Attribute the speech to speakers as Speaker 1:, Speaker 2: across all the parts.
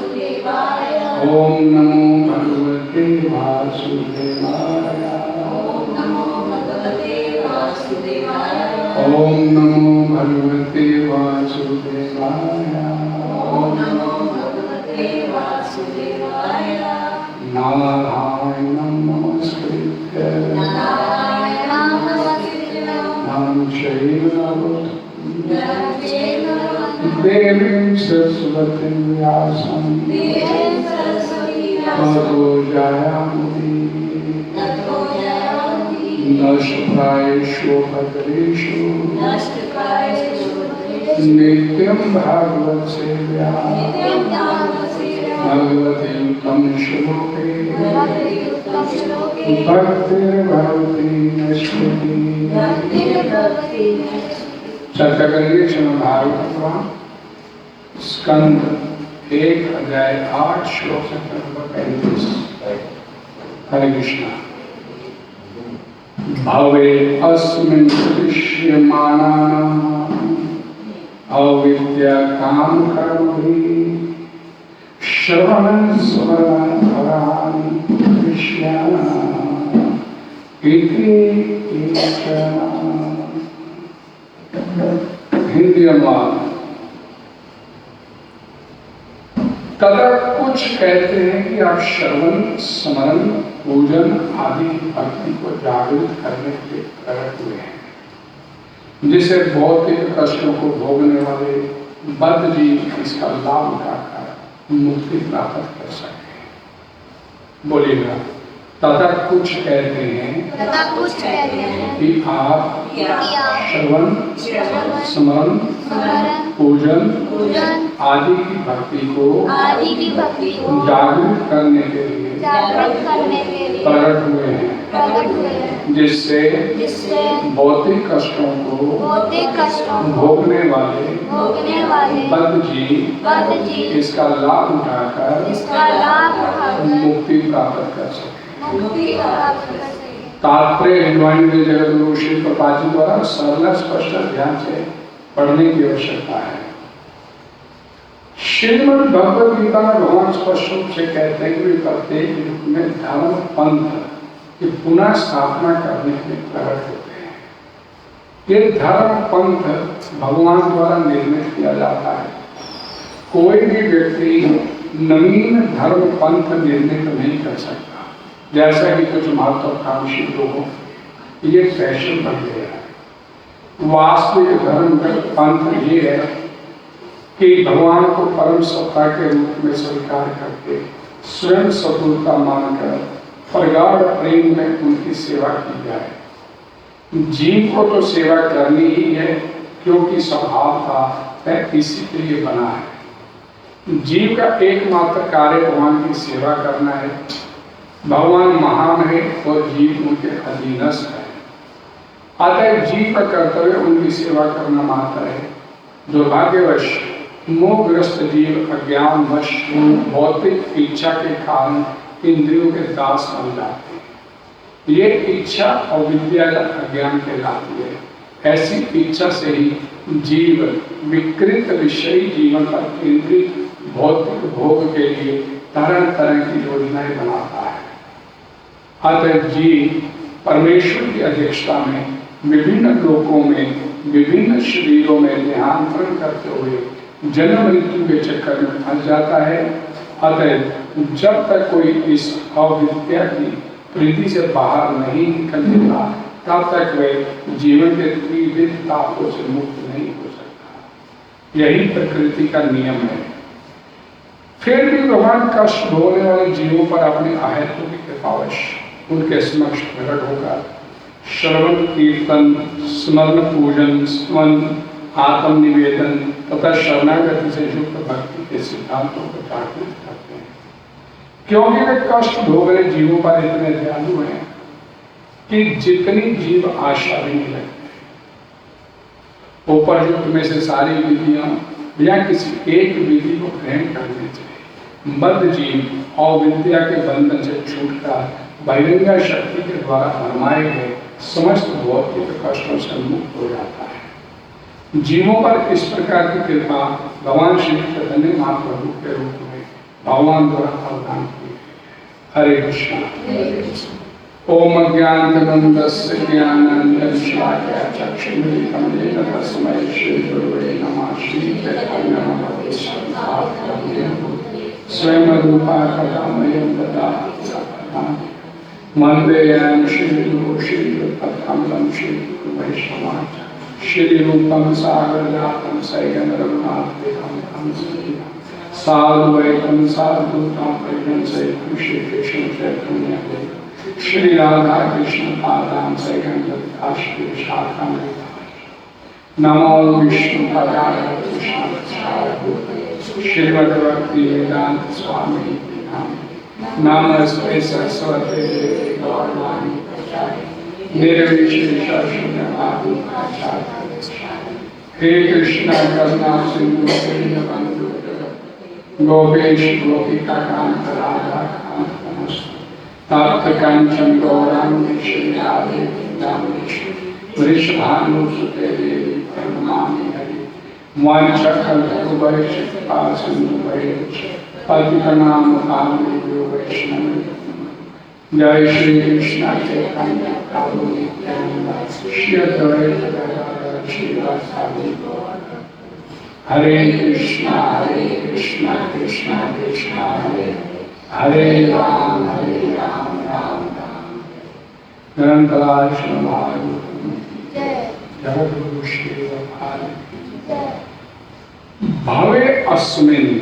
Speaker 1: ओम नमो भगवते वासुदेवाय।
Speaker 2: ओम नमो भगवते वासुदेवाय।
Speaker 1: ओम नमो भगवते वासुदेवाय।
Speaker 2: ओम नमो भगवते वासुदेवाय।
Speaker 1: नारायणं नमस्कृत्य
Speaker 2: नारायणं नमस्कृत्य
Speaker 1: नरं चैव
Speaker 2: नरं चैव
Speaker 1: देवीं सरस्वतीं व्यासं ततो जयामुदीरये। नष्टप्रायेष्वपकरेषु नित्यं भागवत सेव्या भगवती उत्तम श्लोके भक्तिर्भवति नश्यति। चर्चा करेंगे श्रीमद् भागवत पुराण स्कंद 1 अध्याय 8 श्लोक संख्या नंबर 35। हरे कृष्णा। भवे अस्मिन् दृश्यमानानाम् अविद्या काम कर्मभिः श्रवणं स्मरणं फलानि दृश्यानि इति हिंदी अनुवाद। तथा कुछ कहते हैं कि आप श्रवण स्मरण पूजन आदि भक्ति को जागृत करने के लिए प्रकट हुए हैं, जिसे भौतिक कष्टों को भोगने वाले बद्ध जीव इसका लाभ उठाकर मुक्ति प्राप्त कर सकते हैं। बोलिएगा। तथा कुछ कहते हैं कि आप श्रवण स्मरण पूजन आदि की भक्ति को जागृत करने के लिए प्रकट हुए हैं, जिससे भौतिक कष्टों को भोगने वाले बद्ध जीव इसका लाभ उठाकर मुक्ति प्राप्त कर सके। तात्पर्य हिंदवाणी में जगत गुरु श्री प्रभुपाद जी द्वारा सरल स्पष्ट ध्यान से पढ़ने की आवश्यकता है। श्रीमद् भगवद गीता में भगवान स्पष्ट रूप से कहते हैं कि प्रत्येक युग में धर्म पंथ की पुनः स्थापना करने के लिए प्रकट होते हैं। ये धर्म पंथ भगवान द्वारा निर्मित किया जाता है। कोई भी व्यक्ति नवीन धर्म पंथ निर्मित नहीं कर सकता। जैसा कि कुछ महत्वाकांक्षी लोगों ये फैशन बन गया है। वास्तविक धर्म पंथ ये है कि भगवान को परम सत्ता के रूप में स्वीकार करके स्वयं सतुरता मानकर प्रगाढ़ प्रेम में उनकी सेवा की जाए। जीव को तो सेवा करनी ही है, क्योंकि स्वभाव था वह इसी के लिए बना है। जीव का एकमात्र कार्य भगवान की सेवा करना है। भगवान महान है और जीव उनके अधीनस्थ है। अतः जीव का कर्तव्य उनकी सेवा करना मात्र है। दुर्भाग्यवश मोहग्रस्त जीव अज्ञानवश भौतिक इच्छा के कारण इंद्रियों के दास बन जाते हैं। ये इच्छा और विद्या अज्ञान कहलाती है। ऐसी इच्छा से ही जीव विकृत विषयी जीवन पर केंद्रित भौतिक भोग के लिए तरह तरह की योजनाएं बनाता है। अतः जीव परमेश्वर की अध्यक्षता में विभिन्न लोकों में विभिन्न शरीरों में देहांतरण करते हुए जन्म मृत्यु के चक्कर में फंस जाता है। अतः जब तक कोई इस अविद्या की प्रीति से बाहर नहीं निकल देता, तब तक वह जीवन के त्रिविध तापों से मुक्त नहीं हो सकता। यही प्रकृति का नियम है। फिर भी भगवान कष्ट भोगने वाले जीवों पर अपने अहेतु की कृपावश उनके समक्ष प्रकट होगा। श्रवण कीर्तन स्मरण पूजन स्मरण आत्म निवेदन तथा शरणागति से युक्त भक्ति के सिद्धांतों को जागृत करते हैं। क्योंकि वे कष्ट भोग रहे जीवों पर इतने दयालु हैं कि जितनी जीव आशा भी नहीं लगती। उपरयुक्त में से सारी विधियां या किसी एक विधि को ग्रहण करनी चाहिए। बद्ध जीव और विद्या के बंधन से छूटकर बहिरंगा शक्ति के द्वारा फरमाए गए समस्त भौतिक कष्टों से मुक्त हो जाता है। जीवों पर इस प्रकार की कृपा भगवान श्री चैतन्य महाप्रभु के रूप में भगवान द्वारा प्रदान की। हरे कृष्णा। ओम अज्ञानतिमिरन्दस्य ज्ञानाञ्जनशलाकया चक्षुरुन्मीलितं येन तस्मै श्रीगुरवे नमः। श्रीचैतन्यमनोभीष्टं स्वयं रूपा कदा मह्यं ददाति वन्देऽहं श्रीगुरुं श्रीयुक्तं श्रीगुरुवैष्णवं श्रीरूपं सागरजातं सैगं रघुनाथं साधुवैतं साधुतं प्रज्ञं सहितं श्रीकृष्ण चैतन्य श्री राधा कृष्ण पादां सैगं श्री शाखां नमो विष्णु पदाय कृष्ण श्रीमद्भक्ति वेदांत स्वामी नमस्ते सरस्वती देवी गौरवाणी निर्विशेष शून्यवादी हे कृष्ण करुणा सिंधु दीनबंधु गोपेश गोपिका कांत राधा कांत नमस्ते तप्त कंचन गौरांगी श्री राधे वृषभानुसुते देवी प्रणमामि हरि वाञ्छाकल्पतरुभ्यश्च कृपासिन्धुभ्यश्च पतितनां पावनेभ्यो वैष्णवेभ्यो जय श्री कृष्ण चैतन्य प्रभु नित्यानंद श्री अद्वैत गदाधर श्रीवासादि गौर हरे कृष्ण कृष्ण कृष्ण हरे हरे राम राम राम निरंतराय जगद्गुरु श्री भावे अस्मिन्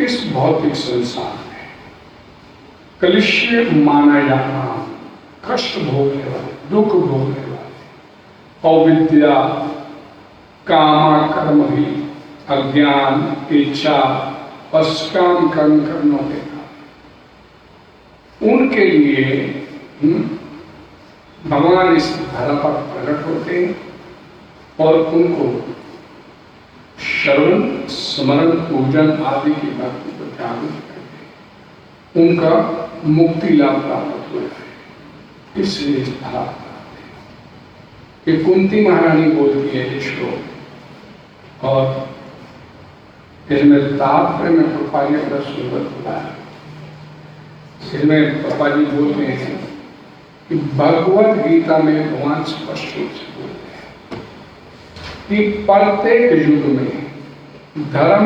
Speaker 1: इस भौतिक संसार में कलिष्य माना जाना, कष्ट भोगने वाले, दुख भोगने वाले, अविद्या, कामा कर्म ही, अज्ञान, इच्छा, पश्चाम कर्म करने के उनके लिए भगवान इस धरा पर प्रकट होते हैं और उनको श्रवण स्मरण पूजन आदि की भक्ति को जागृत करते उनका मुक्ति लाभ प्राप्त हो जाए। इसलिए इस धरा पर कि कुंती महारानी बोलती है ये श्लोक और इसमें तात्पर्य में कृपा ने बड़ा सुंदर बताया। इसमें पापा जी बोलते हैं कि भगवत गीता में भगवान स्पष्ट रूप से बोलते हैं कि प्रत्येक युग में धर्म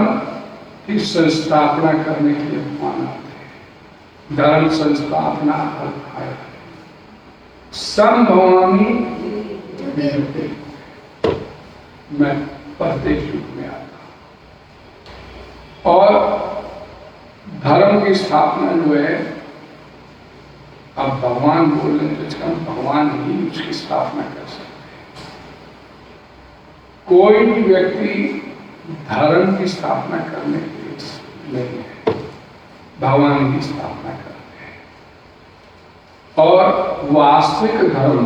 Speaker 1: की संस्थापना करने के लिए भगवान आते हैं। धर्म संस्थापना अर्थात संभवामी युगे, मैं प्रत्येक युग में आता हूं और धर्म की स्थापना जो है अब भगवान बोल रहे हैं तो इसका भगवान ही उसकी स्थापना कर सकते हैं। कोई भी व्यक्ति धर्म की स्थापना करने के लिए नहीं है, भगवान की स्थापना करते हैं। और वास्तविक धर्म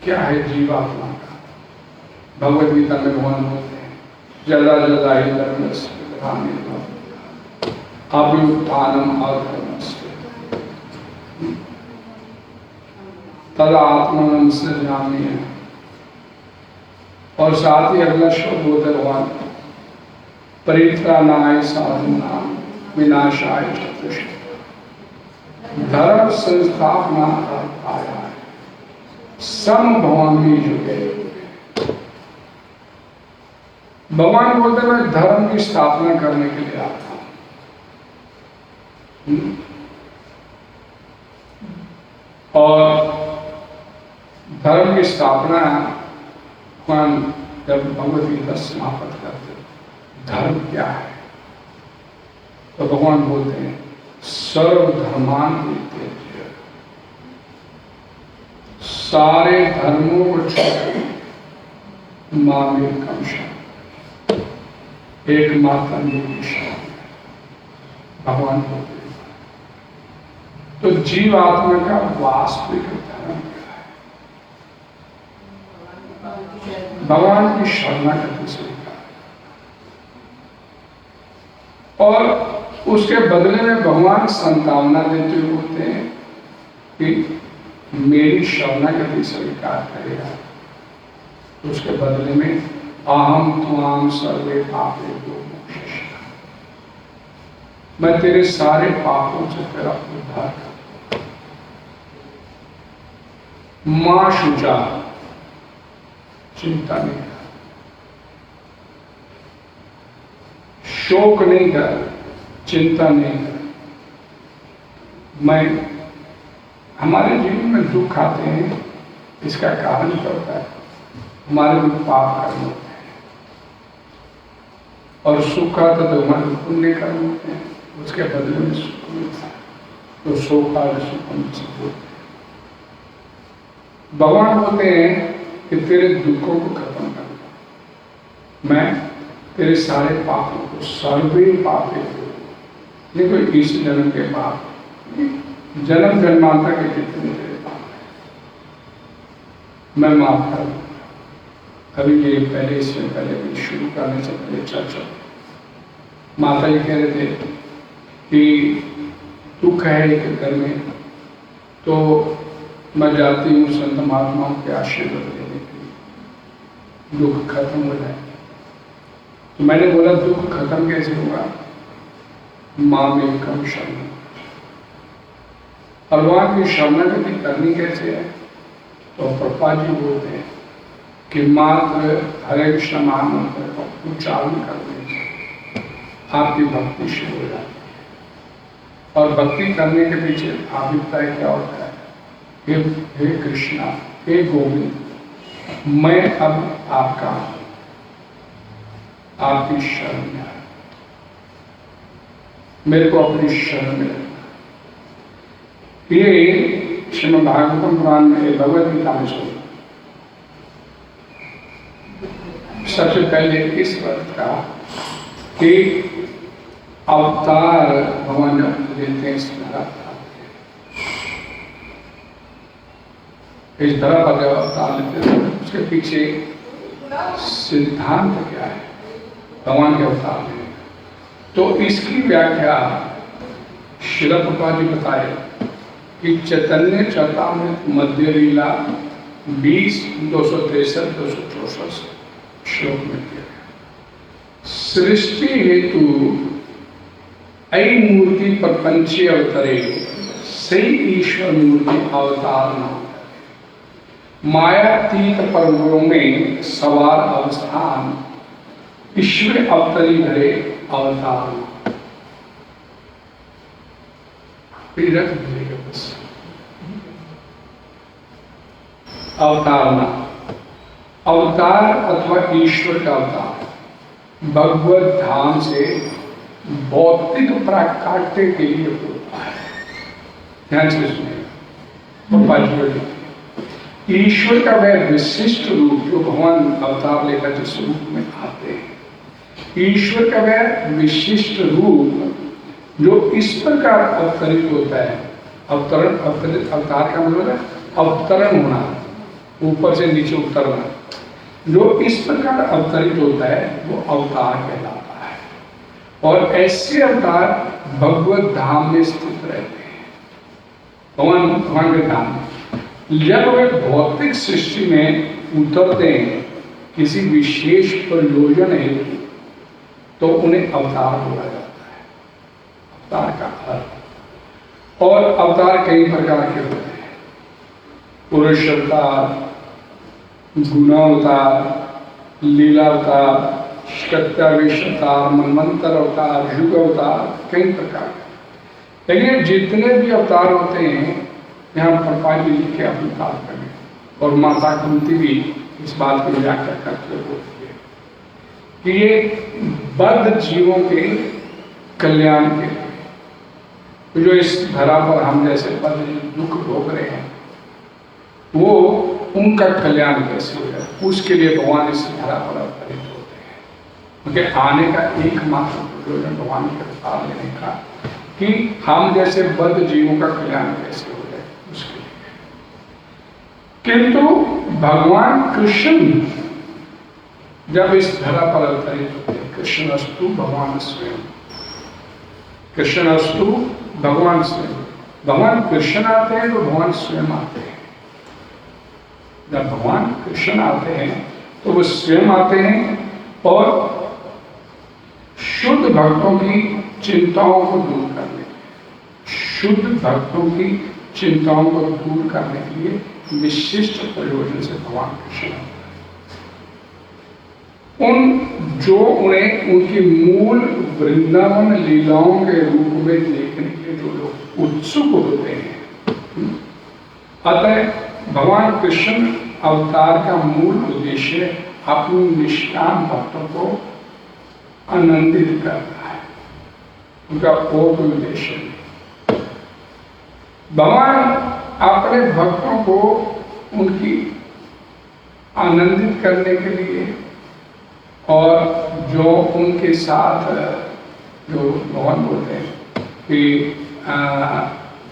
Speaker 1: क्या है? जीवात्मा का। भगवद गीता में भगवान बोलते हैं जदा जदा ही धर्म अभ्युत्थानम अधर्मस्य तदा आत्मनं सृजामि। और साथ ही अगला शब्द बोलते भगवान परित्राणाय साधूनां विनाशाय च दुष्कृतां। धर्म संस्थापना आया है संभवामि युगे। भगवान बोलते मैं धर्म की स्थापना करने के लिए आता हूं। और धर्म की स्थापना भगवान जब भगवद गीता समाप्त करते धर्म क्या है तो भगवान बोलते हैं सर्वधर्मान परित्यज्य, सारे धर्मों को छोड़ मामेकं शरणं, एकमात्र मेरी शरण। भगवान बोलते हैं तो जीवात्मा का वास्तविक धर्म क्या है? भगवान की शरणागति स्वीकार और उसके बदले में भगवान संतावना देते हुए बोलते हैं कि मेरी शरणागति स्वीकार करेगा उसके बदले में अहम त्वाम सर्वे पापेभ्यो मोक्षयिष्यामि। मैं तेरे सारे पापों से तेरा उद्धार करता हूं। मां शुजा, चिंता नहीं कर, शोक नहीं कर, चिंता नहीं कर। मैं हमारे जीवन में दुख आते हैं, इसका कारण क्या होता है? हमारे भी पाप कर्म होते हैं, और सुख आता तो हमारे पुण्य कर्म होते हैं, उसके बदले में सुख मिलता है, तो शोक और सुख होते हैं। भगवान बोलते हैं कि तेरे दुखों को खत्म कर, मैं तेरे सारे पापों को, सर्वे पापे, ये कोई इस जन्म के पाप, जन्म जन्मांतर के जितने तेरे पाप हैं मैं माफ कर दूंगा। अभी ये पहले, इसमें पहले भी शुरू करने से पहले चर्चा माता जी कह रहे थे कि दुख है एक घर में, तो मैं जाती हूँ संत महात्माओं के आशीर्वाद लेने के लिए, दुख खत्म हो जाए। तो मैंने बोला दुख खत्म कैसे होगा? माँ में कम शरण, भगवान की शरणागति करनी कैसे है? तो प्रभुपाद जी बोलते हैं कि मात्र हरे कृष्ण महामंत्र का उच्चारण करने से आपकी भक्ति शुरू हो जाती है। और भक्ति करने के पीछे अभिप्राय क्या होता है? हे कृष्णा, हे गोविंद, मैं अब आपका, आपकी शरण में आया, मेरे को अपनी शरण में रखना। ये श्रीमद् भागवतम पुराण में, भगवद गीता में सुना। सबसे पहले इस वर्ष का कि अवतार भगवान लेते हैं इस धरा पर, इस धरा पर जब अवतार लेते हैं उसके पीछे सिद्धांत क्या है भगवान के अवतार में। तो इसकी व्याख्या श्रील प्रभुपाद जी बताए कि चैतन्य चरितामृत मध्य लीला 20, 263, 264 श्लोक में किया गया। सृष्टि हेतु ऐ मूर्ति प्रपंची अवतरे, सही ईश्वर मूर्ति अवतार न, मायातीत पर्वों में सवार अवस्थान, ईश्वर अवतरी धरे अवतार न। अवतारना, अवतार अथवा ईश्वर का अवतार भगवत धाम से भौतिक प्राकाट्य के लिए होता है। ध्यान से सुनिए, ईश्वर का वह विशिष्ट रूप जो भगवान अवतार लेकर जिस रूप में आते हैं, ईश्वर का वह विशिष्ट रूप जो इस प्रकार अवतरित होता है। अवतरण, अवतरित, अवतार का मतलब है अवतरण होना, ऊपर से नीचे उतरना। जो इस प्रकार अवतरित होता है वो अवतार कहलाता है। और ऐसे अवतार भगवत धाम में स्थित रहते हैं, भगवान के धाम में। जब वे भौतिक सृष्टि में उतरते हैं किसी विशेष प्रयोजन हेतु, तो उन्हें अवतार बोला जाता है। अवतार का अर्थ, और अवतार कई प्रकार के होते हैं। पुरुष अवतार, गुणावतार, लीला अवतार, सत्यावेश अवतार, मनवंतर अवतार, युग अवतार, कई प्रकार के। लेकिन जितने भी अवतार होते हैं यहाँ प्रभुपाद जी लिखे अवतार करें, और माता कुंती भी इस बात की व्याख्या करते होती है कि ये बद्ध जीवों के कल्याण के लिए, तो जो इस धरा पर हम जैसे बद्ध दुख भोग रहे हैं, वो उनका कल्याण कैसे हो जाए, उसके लिए भगवान इस धरा पर अवतरित होते हैं। उनके आने का एकमात्र प्रयोजन भगवान के अवतार लेने का, कि हम जैसे बद्ध जीवों का कल्याण कैसे हो जाए उसके लिए। किंतु भगवान कृष्ण जब इस धरा पर अवतरित होते हैं, कृष्णस्तु भगवान स्वयं, कृष्णस्तु भगवान स्वयं, भगवान कृष्ण आते हैं तो भगवान स्वयं आते हैं। जब भगवान कृष्ण आते हैं तो वो स्वयं आते हैं और शुद्ध भक्तों की चिंताओं को दूर करने के लिए, शुद्ध भक्तों की चिंताओं को दूर करने के लिए विशिष्ट प्रयोजन से भगवान कृष्ण जो उन्हें उनकी मूल वृंदावन लीलाओं के रूप में देखने के लिए जो लोग उत्सुक होते हैं, अतः भगवान कृष्ण अवतार का मूल उद्देश्य अपनी निष्काम भक्तों को आनंदित करना है, उनका और कोई उद्देश्य नहीं। भगवान अपने भक्तों को उनकी आनंदित करने के लिए और जो उनके साथ जो भगवान बोलते हैं कि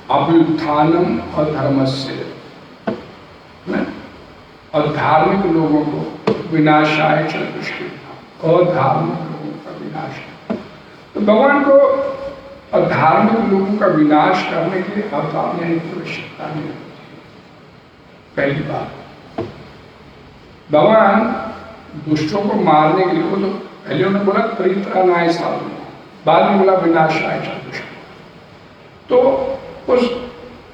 Speaker 1: अभ्युत्थानम और धर्मस्य, और धार्मिक लोगों को विनाशाय च दुष्कृताम्, और धार्मिक लोगों का विनाश। तो भगवान को अधार्मिक लोगों का विनाश करने के लिए अवतार लेने की आवश्यकता नहीं होती। पहली बात, भगवान दुष्टों को मारने के लिए, वो तो पहले उन्होंने बोला परित्राणाय साधु, बाद में बोला विनाशाय च दुष्कृताम्। तो उस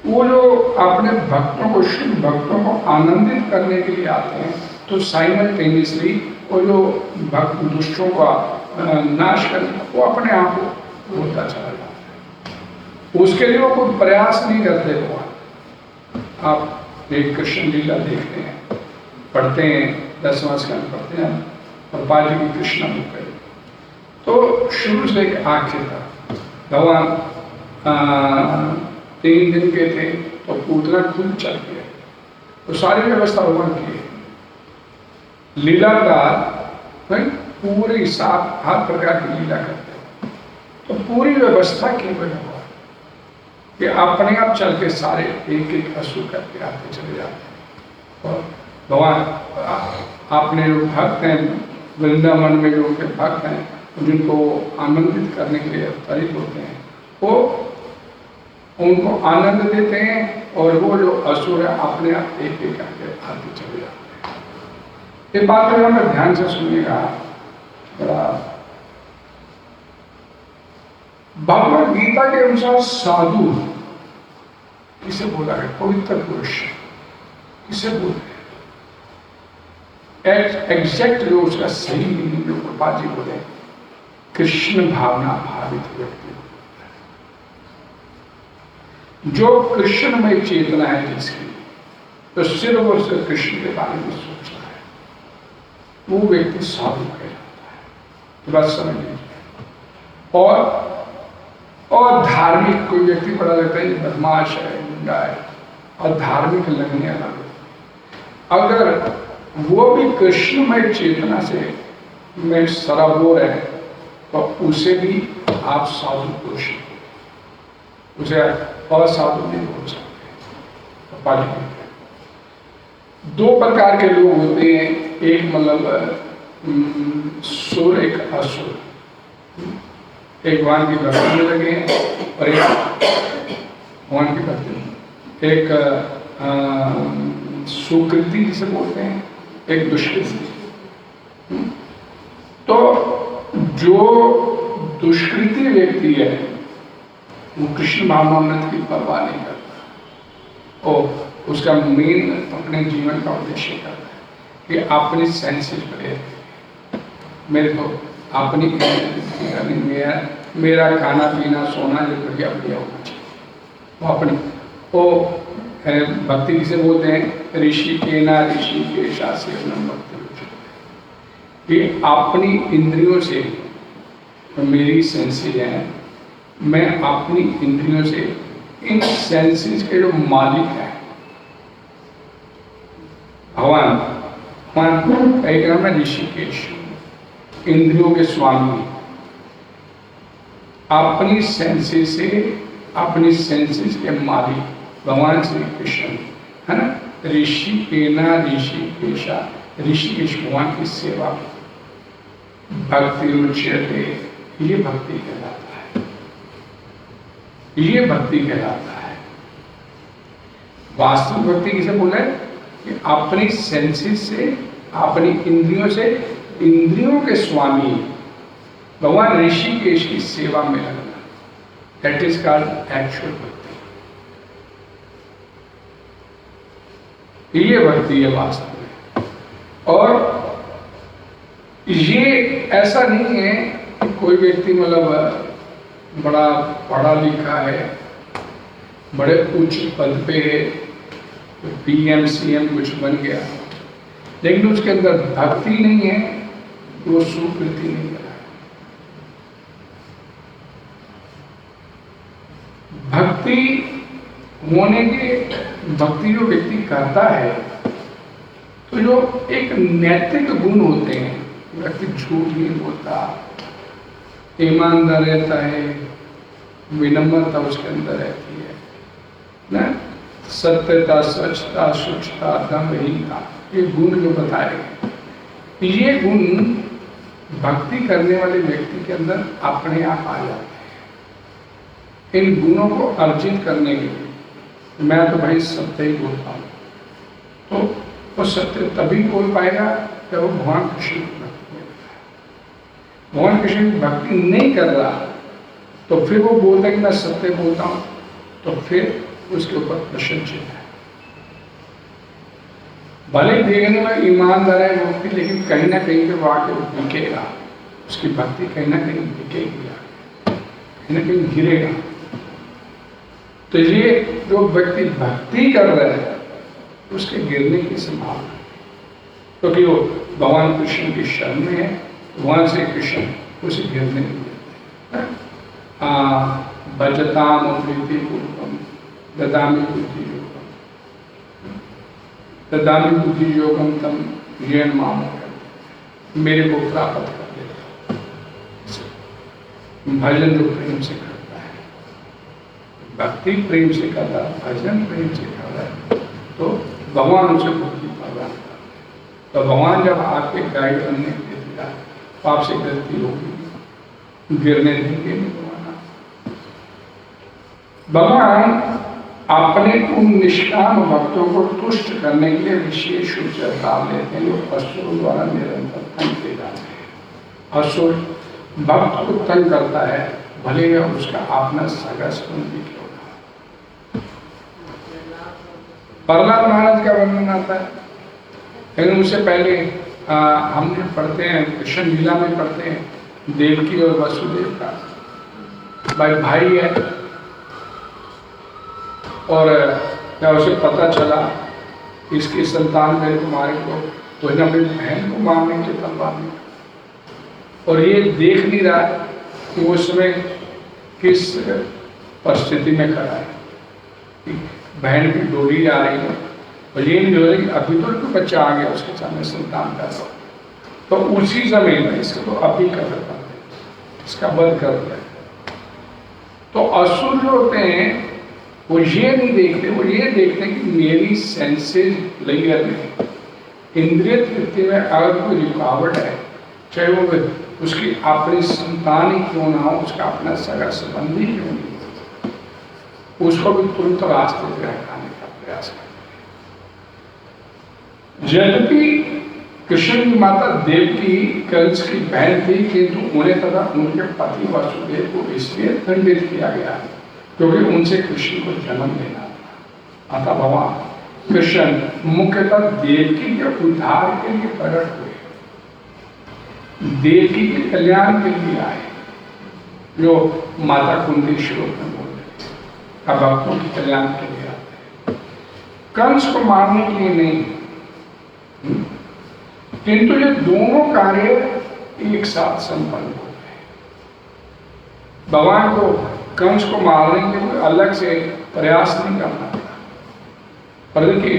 Speaker 1: वो जो अपने भक्तों को, शुद्ध भक्तों को आनंदित करने के लिए आते हैं, तो साइमल्टेनियसली वो जो भक्त दुष्टों का नाश करने, वो अपने आप को होता चला जाता है। उसके लिए वो कोई प्रयास नहीं करते भगवान। आप एक कृष्ण लीला देखते हैं, पढ़ते हैं, 10वां स्कंद पढ़ते हैं, और बाजी की कृष्ण मुख, तो शुरू से आखिर तक भगवान 3 दिन के थे तो पूतना खुद चल गया, तो सारी व्यवस्था भगवान की है। लीलाकार पूरे साथ हर प्रकार की लीला करते हैं, तो पूरी व्यवस्था की हुआ कि अपने आप चल के सारे एक एक असुर करके आते चले जाते हैं। और भगवान आपने जो भक्त हैं वृंदावन में, जो उनके भक्त हैं, जिनको आनंदित करने के लिए अवतरित होते हैं, वो उनको आनंद देते हैं, और वो जो असुर है अपने आप एक एक करके आते चले जाते हैं। ये बात को हमें ध्यान से सुनिएगा बड़ा। भगवद गीता के अनुसार साधु किसे बोला है? पवित्र पुरुष किसे बोलते हैं? एग्जैक्ट जो उसका सही मीनिंग जो प्रभुपाद जी बोले, कृष्ण भावना भावित व्यक्ति, जो कृष्ण में चेतना है जिसकी, तो सिर्फ और सिर्फ कृष्ण के बारे में सोच रहा है, वो व्यक्ति साधु कहलाता है। तो बस समझ लीजिए। और धार्मिक कोई व्यक्ति पड़ा रहता है, बदमाश है, गुंडा है, और धार्मिक लगने वाला, अगर वो भी कृष्णमय चेतना से में सराबोर है, तो उसे भी आप साधु पुरुष, उसे असाधु नहीं बोल सकते। 2 प्रकार के लोग होते हैं, एक मतलब सुर, एक असुर। एक भगवान की भक्ति में लगे हैं और एक भगवान की भक्ति में, एक सुकृति जिसे बोलते हैं, एक दुष्कृति। तो जो दुष्कृति व्यक्ति है वो कृष्ण भावनामृत की परवाह नहीं करता, और उसका मेन अपने जीवन का उद्देश्य करता है कि अपनी सेंसेस पे मेरे को अपनी करनी, मेरा खाना पीना सोना जो बढ़िया बढ़िया होना चाहिए। वो अपनी वो भक्ति किसे बोलते हैं? ऋषि के ना ऋषि के शास्त्र भक्ति, कि अपनी इंद्रियों से, मेरी सेंसेस हैं, मैं अपनी इंद्रियों से इन सेंसेस के जो मालिक हैं भगवान का एक नाम है ऋषिकेश, इंद्रियों के स्वामी। अपनी सेंसेस से, अपनी सेंसेस के मालिक भगवान श्री कृष्ण है ना। ऋषिकेना ऋषिकेशा, ऋषिकेश भगवान की सेवा, भक्ति उच्यते, ये भक्ति कहलाता है, ये भक्ति कहलाता है। वास्तविक भक्ति किसे बोले? कि अपनी सेंसेस से, अपनी इंद्रियों से, इंद्रियों के स्वामी भगवान ऋषिकेश की सेवा में लगना, दैट इज कॉल्ड एक्चुअल भक्ति। ये भक्ति है वास्तव में। और ये ऐसा नहीं है कि कोई व्यक्ति मतलब बड़ा पढ़ा लिखा है, बड़े उच्च पद पे है, PM CM कुछ बन गया, लेकिन उसके अंदर भक्ति नहीं है, वो सुकृति नहीं कर रहा है। भक्ति होने के, भक्ति जो व्यक्ति करता है तो जो एक नैतिक गुण होते हैं, व्यक्ति झूठ नहीं बोलता, ईमानदार रहता है, विनम्रता उसके अंदर रहती है ना, सत्यता, स्वच्छता, शुचिता, दमहीनता, ये गुण जो बताए गए, ये गुण भक्ति करने वाले व्यक्ति के अंदर अपने आप आ जाते हैं। इन गुणों को अर्जित करने के लिए मैं तो भाई सत्य ही बोलता हूँ, तो वो सत्य तभी बोल पाएगा जब वो भगवान कृष्ण की भक्ति में रहता है। भगवान कृष्ण की भक्ति नहीं कर रहा तो फिर वो बोलता है कि मैं सत्य बोलता हूँ, तो फिर उसके ऊपर प्रशंसित है। भले देखने में ईमानदार है व्यक्ति, लेकिन कहीं ना कहीं पे वाक्य बिकेगा, उसकी भक्ति कहीं ना कहीं बिकेगी, कहीं ना कहीं गिरेगा। तो ये जो व्यक्ति भक्ति कर रहा है उसके गिरने की संभावना, क्योंकि वो भगवान कृष्ण की शरण में है, भगवान श्री कृष्ण उसे गिरने नहीं देते। भजताम प्रीति पूर्वम ददामि बुद्धि योगम, ददामि बुद्धि योगम तम येन माम कर, मेरे को प्राप्त कर देता। भजन जो प्रेम से करता है, भक्ति प्रेम से करता है, भजन प्रेम से कर रहा है, तो भगवान उसे बुद्धि प्रदान करते हैं। तो भगवान जब आपके गाइड बनने के लिए दिया, तो आपसे गलती होगी, गिरने देंगे नहीं भगवान। अपने उन निष्काम भक्तों को तुष्ट करने के लिए विशेष रूप से अवतार लेते हैं, जो असुरों द्वारा निरंतर तंग किए जाते हैं। असुर भक्त को तंग करता है, भले ही उसका अपना सगा संबंधी क्यों ना। प्रहलाद महाराज का वर्णन आता है, लेकिन उससे पहले हमने पढ़ते हैं, कृष्ण लीला में पढ़ते हैं, देवकी और वसुदेव का भाई है, और जब उसे पता चला इसकी संतान मेरे को मारे को, तो इन्हें अपनी बहन को मारने की तलवार में, और ये देख नहीं रहा कि उस समय किस परिस्थिति में खड़ा है। बहन की डोली आ रही है और ये नहीं हो रही कि अभी तो बच्चा आ गया उसके सामने संतान का, तो उसी समय में इसको तो अभी कर देता है, इसका वध कर दिया। तो असुर जो होते हैं वो ये नहीं देखते, वो ये देखते हैं कि मेरी सेंसेस लेयर में, इंद्रिय तृप्ति में अगर कोई रुकावट है, चाहे वो उसकी अपनी संतान ही क्यों ना हो, उसका अपना सगा संबंधी क्यों नहीं हो, उसको भी तुरंत रास्ते पे हटाने का प्रयास करते। यद्यपि कृष्ण की माता देवकी कंस की बहन थी, किंतु उन्हें तथा उनके पति वासुदेव को इसलिए दंडित किया गया क्योंकि उनसे कृष्ण को जन्म लेना था। अतः भगवान कृष्ण मुख्यतः देवकी के उद्धार के लिए प्रकट हुए, देवकी के कल्याण के लिए आए, जो माता कुंती श्लोक में बोल रहे थे, अब भक्तों के कल्याण के लिए आते हैं, कंस को मारने के लिए नहीं। किंतु ये दोनों कार्य एक साथ संपन्न हो गए। भगवान को कंस को मारने के लिए अलग से प्रयास नहीं करना पड़ा, पर देखिए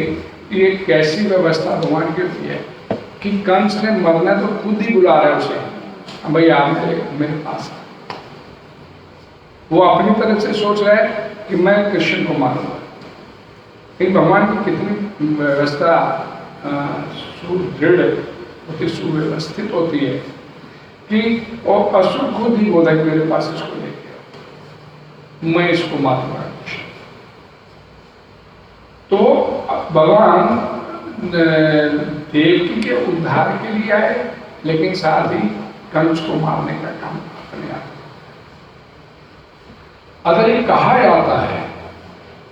Speaker 1: ये कैसी व्यवस्था भगवान की होती है कि कंस ने मरना तो खुद ही बुला रहा है उसे, भाई आप मेरे पास आ। वो अपनी तरफ से सोच रहा है कि मैं कृष्ण को मारूंगा, लेकिन भगवान की कितनी व्यवस्था सुदृढ़ होती, सुव्यवस्थित होती है कि और असुर खुद ही बोला कि मेरे पास इसको लेके आओ, मैं इसको मारूंगा। तो भगवान देवकी के उद्धार के लिए आए, लेकिन साथ ही कंस को मारने का काम अगर ये कहा जाता है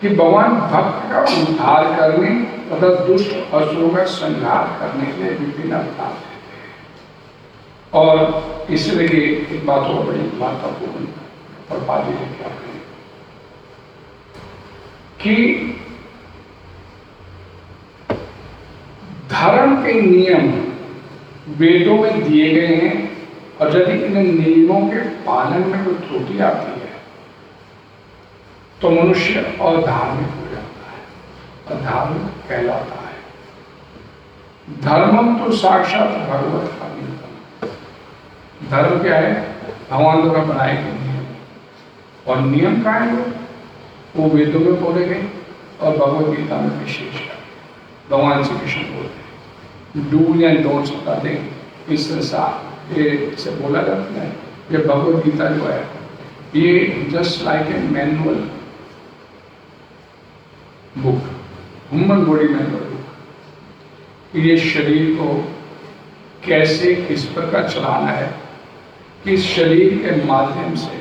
Speaker 1: कि भगवान भक्त का उद्धार करने तथा दुष्ट असुरों का संहार करने के लिए विभिन्न अवतार देते हैं। और इसलिए एक बात और बड़ी महत्वपूर्ण और बात ये क्या है कि धर्म के नियम वेदों में दिए गए हैं और यदि इन नियमों के पालन में कोई त्रुटि आती है तो मनुष्य अधार्मिक हो जाता है, अधार्मिक कहलाता है। धर्मम तो साक्षात भगवत का नियम। धर्म क्या है? भगवान द्वारा बनाए गए नियम। और नियम क्या है? वो वेदों में बोले गए और भगवत गीता में विशेष भगवान श्री कृष्ण बोलते हैं। डू एंड डोंट्स बताते हैं इस संसार ये बोला जाता है। ये भगवत गीता जो है ये just like a manual book, human body manual book. ये शरीर को कैसे किस प्रकार चलाना है, किस शरीर के माध्यम से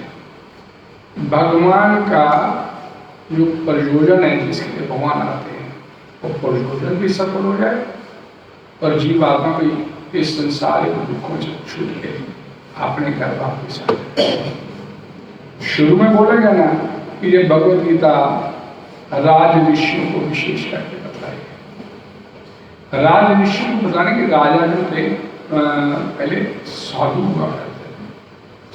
Speaker 1: भगवान का जो प्रयोजन है जिसके लिए भगवान आते हैं वो प्रयोजन भी सफल हो जाए और जीवात्मा को इस संसारिक दुखों से छूट के अपने घर वापस आ जाए। शुरू में बोला गया ना कि ये भगवत गीता राज ऋषियों को विशेष करके बताई गई। राज ऋषियों को बताने के राजा जो थे पहले साधु हुआ करते थे।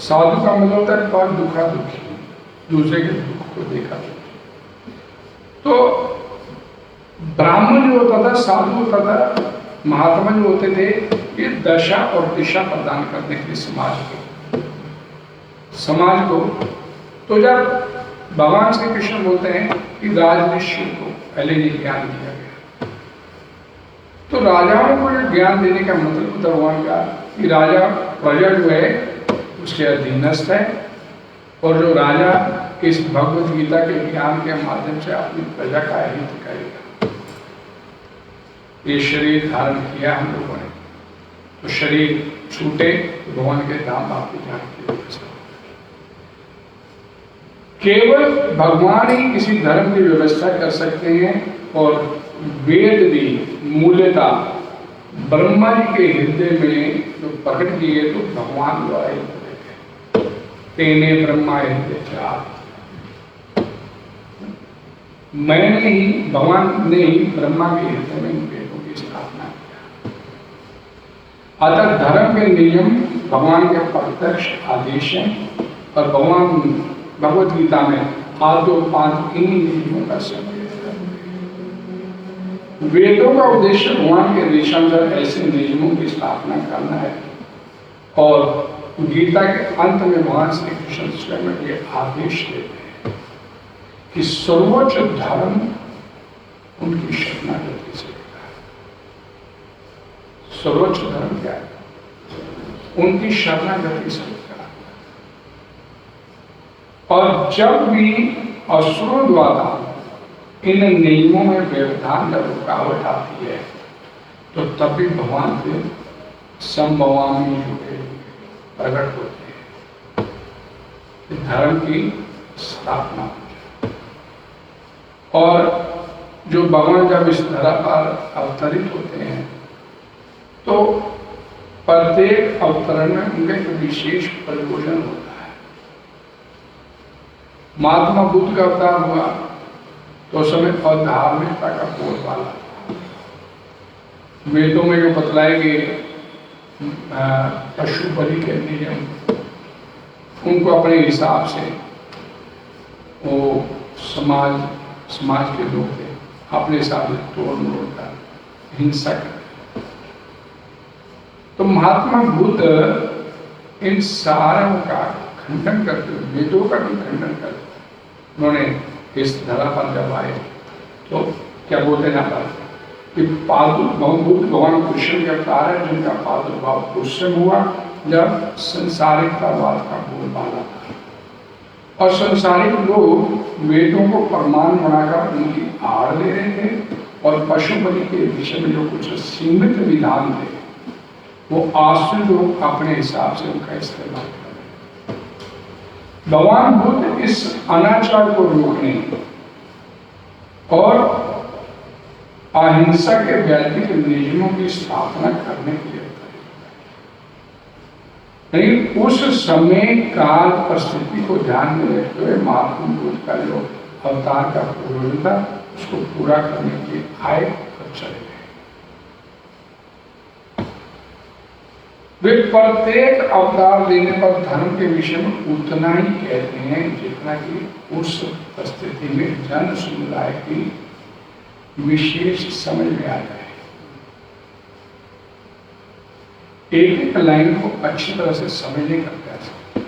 Speaker 1: साधु का मतलब होता है पर दुखा दुखी, दूसरे के दुख को देखा। तो ब्राह्मण जो होता था, साधु होता था, महात्मा जो होते थे, ये दशा और दिशा प्रदान करने के लिए समाज को तो जब भगवान श्री कृष्ण बोलते हैं कि राजऋषि को पहले ये ज्ञान दिया गया, तो राजाओं को ये ज्ञान देने का मतलब होता भगवान का कि राजा प्रजा जो है उसके अधीनस्थ है और जो राजा इस भगवत गीता के ज्ञान के माध्यम से अपनी प्रजा का हित करेगा। ये शरीर धारण किया हम लोगों ने, तो शरीर छूटे तो भगवान के धाम वापस जाने की व्यवस्था। केवल भगवान ही किसी धर्म की व्यवस्था कर सकते हैं और वेद भी मूलतः ब्रह्मा जी के हृदय में जो प्रकट किए तो भगवान द्वारा ही प्रकट है। तेने ब्रह्मा हृदय चार, मैंने ही, भगवान ने ही ब्रह्मा के हृदय में वेदों की स्थापना किया। अतः धर्म के नियम भगवान के प्रत्यक्ष आदेश हैं और भगवान भगवत गीता में आदो पांच इन्हीं नियमों का संकेत करते हैं। वेदों का उद्देश्य भगवान के देशांतर ऐसे नियमों की स्थापना करना है और गीता के अंत में भगवान श्री कृष्ण स्वयं ये आदेश देते हैं कि सर्वोच्च धर्म उनकी शरणागति से होता है। सर्वोच्च धर्म क्या है? उनकी शरणागति से। और जब भी असुरों द्वारा इन नियमों में व्यवधान या रुकावट आती है तो तब भी भगवान के संभवामी जुड़े प्रकट होते हैं, धर्म की स्थापना होती है। और जो भगवान जब इस धरा पर अवतरित होते हैं तो प्रत्येक अवतरण में उनका एक विशेष प्रयोजन होता है। महात्मा बुद्ध का अवतार हुआ तो उस समय अधार्मिकता का बोलबाला था। वेदों में जो बतलाए गए पशु बलि के नियम उनको अपने हिसाब से वो समाज के लोग थे अपने हिसाब से तोड़ मरोड़ कर हिंसा करते। तो महात्मा बुद्ध इन सारों का खंडन करते हुए, वेदों का भी खंडन करते उन्होंने इस धरा पर जब आए तो क्या बोलते हैं पर कि भगवान कृष्ण के अवतार है जिनका प्रादुर्भाव उस समय हुआ जब संसारिकतावाद का बोलबाला था और संसारिक लोग वेदों को प्रमाण बनाकर उनकी आड़ ले रहे थे और पशु बलि के विषय में जो कुछ सीमित विधान थे वो आसु लोग अपने हिसाब से उनका इस्तेमाल कर रहे। भगवान बुद्ध इस अनाचार को रोकने और अहिंसा के वैदिक नियमों की स्थापना करने के लिए नहीं, उस समय काल परिस्थिति को ध्यान में रखते हुए महात्मा बुद्ध का जो अवतार का प्रयोजन था उसको पूरा करने के लिए आए और चले गए। वे प्रत्येक अवतार लेने पर धर्म के विषय में उतना ही कहते हैं जितना कि उस परिस्थिति में जन समुदाय की विशेष समझ में आ जाए। एक एक लाइन को अच्छी तरह से समझने का प्रयास करें।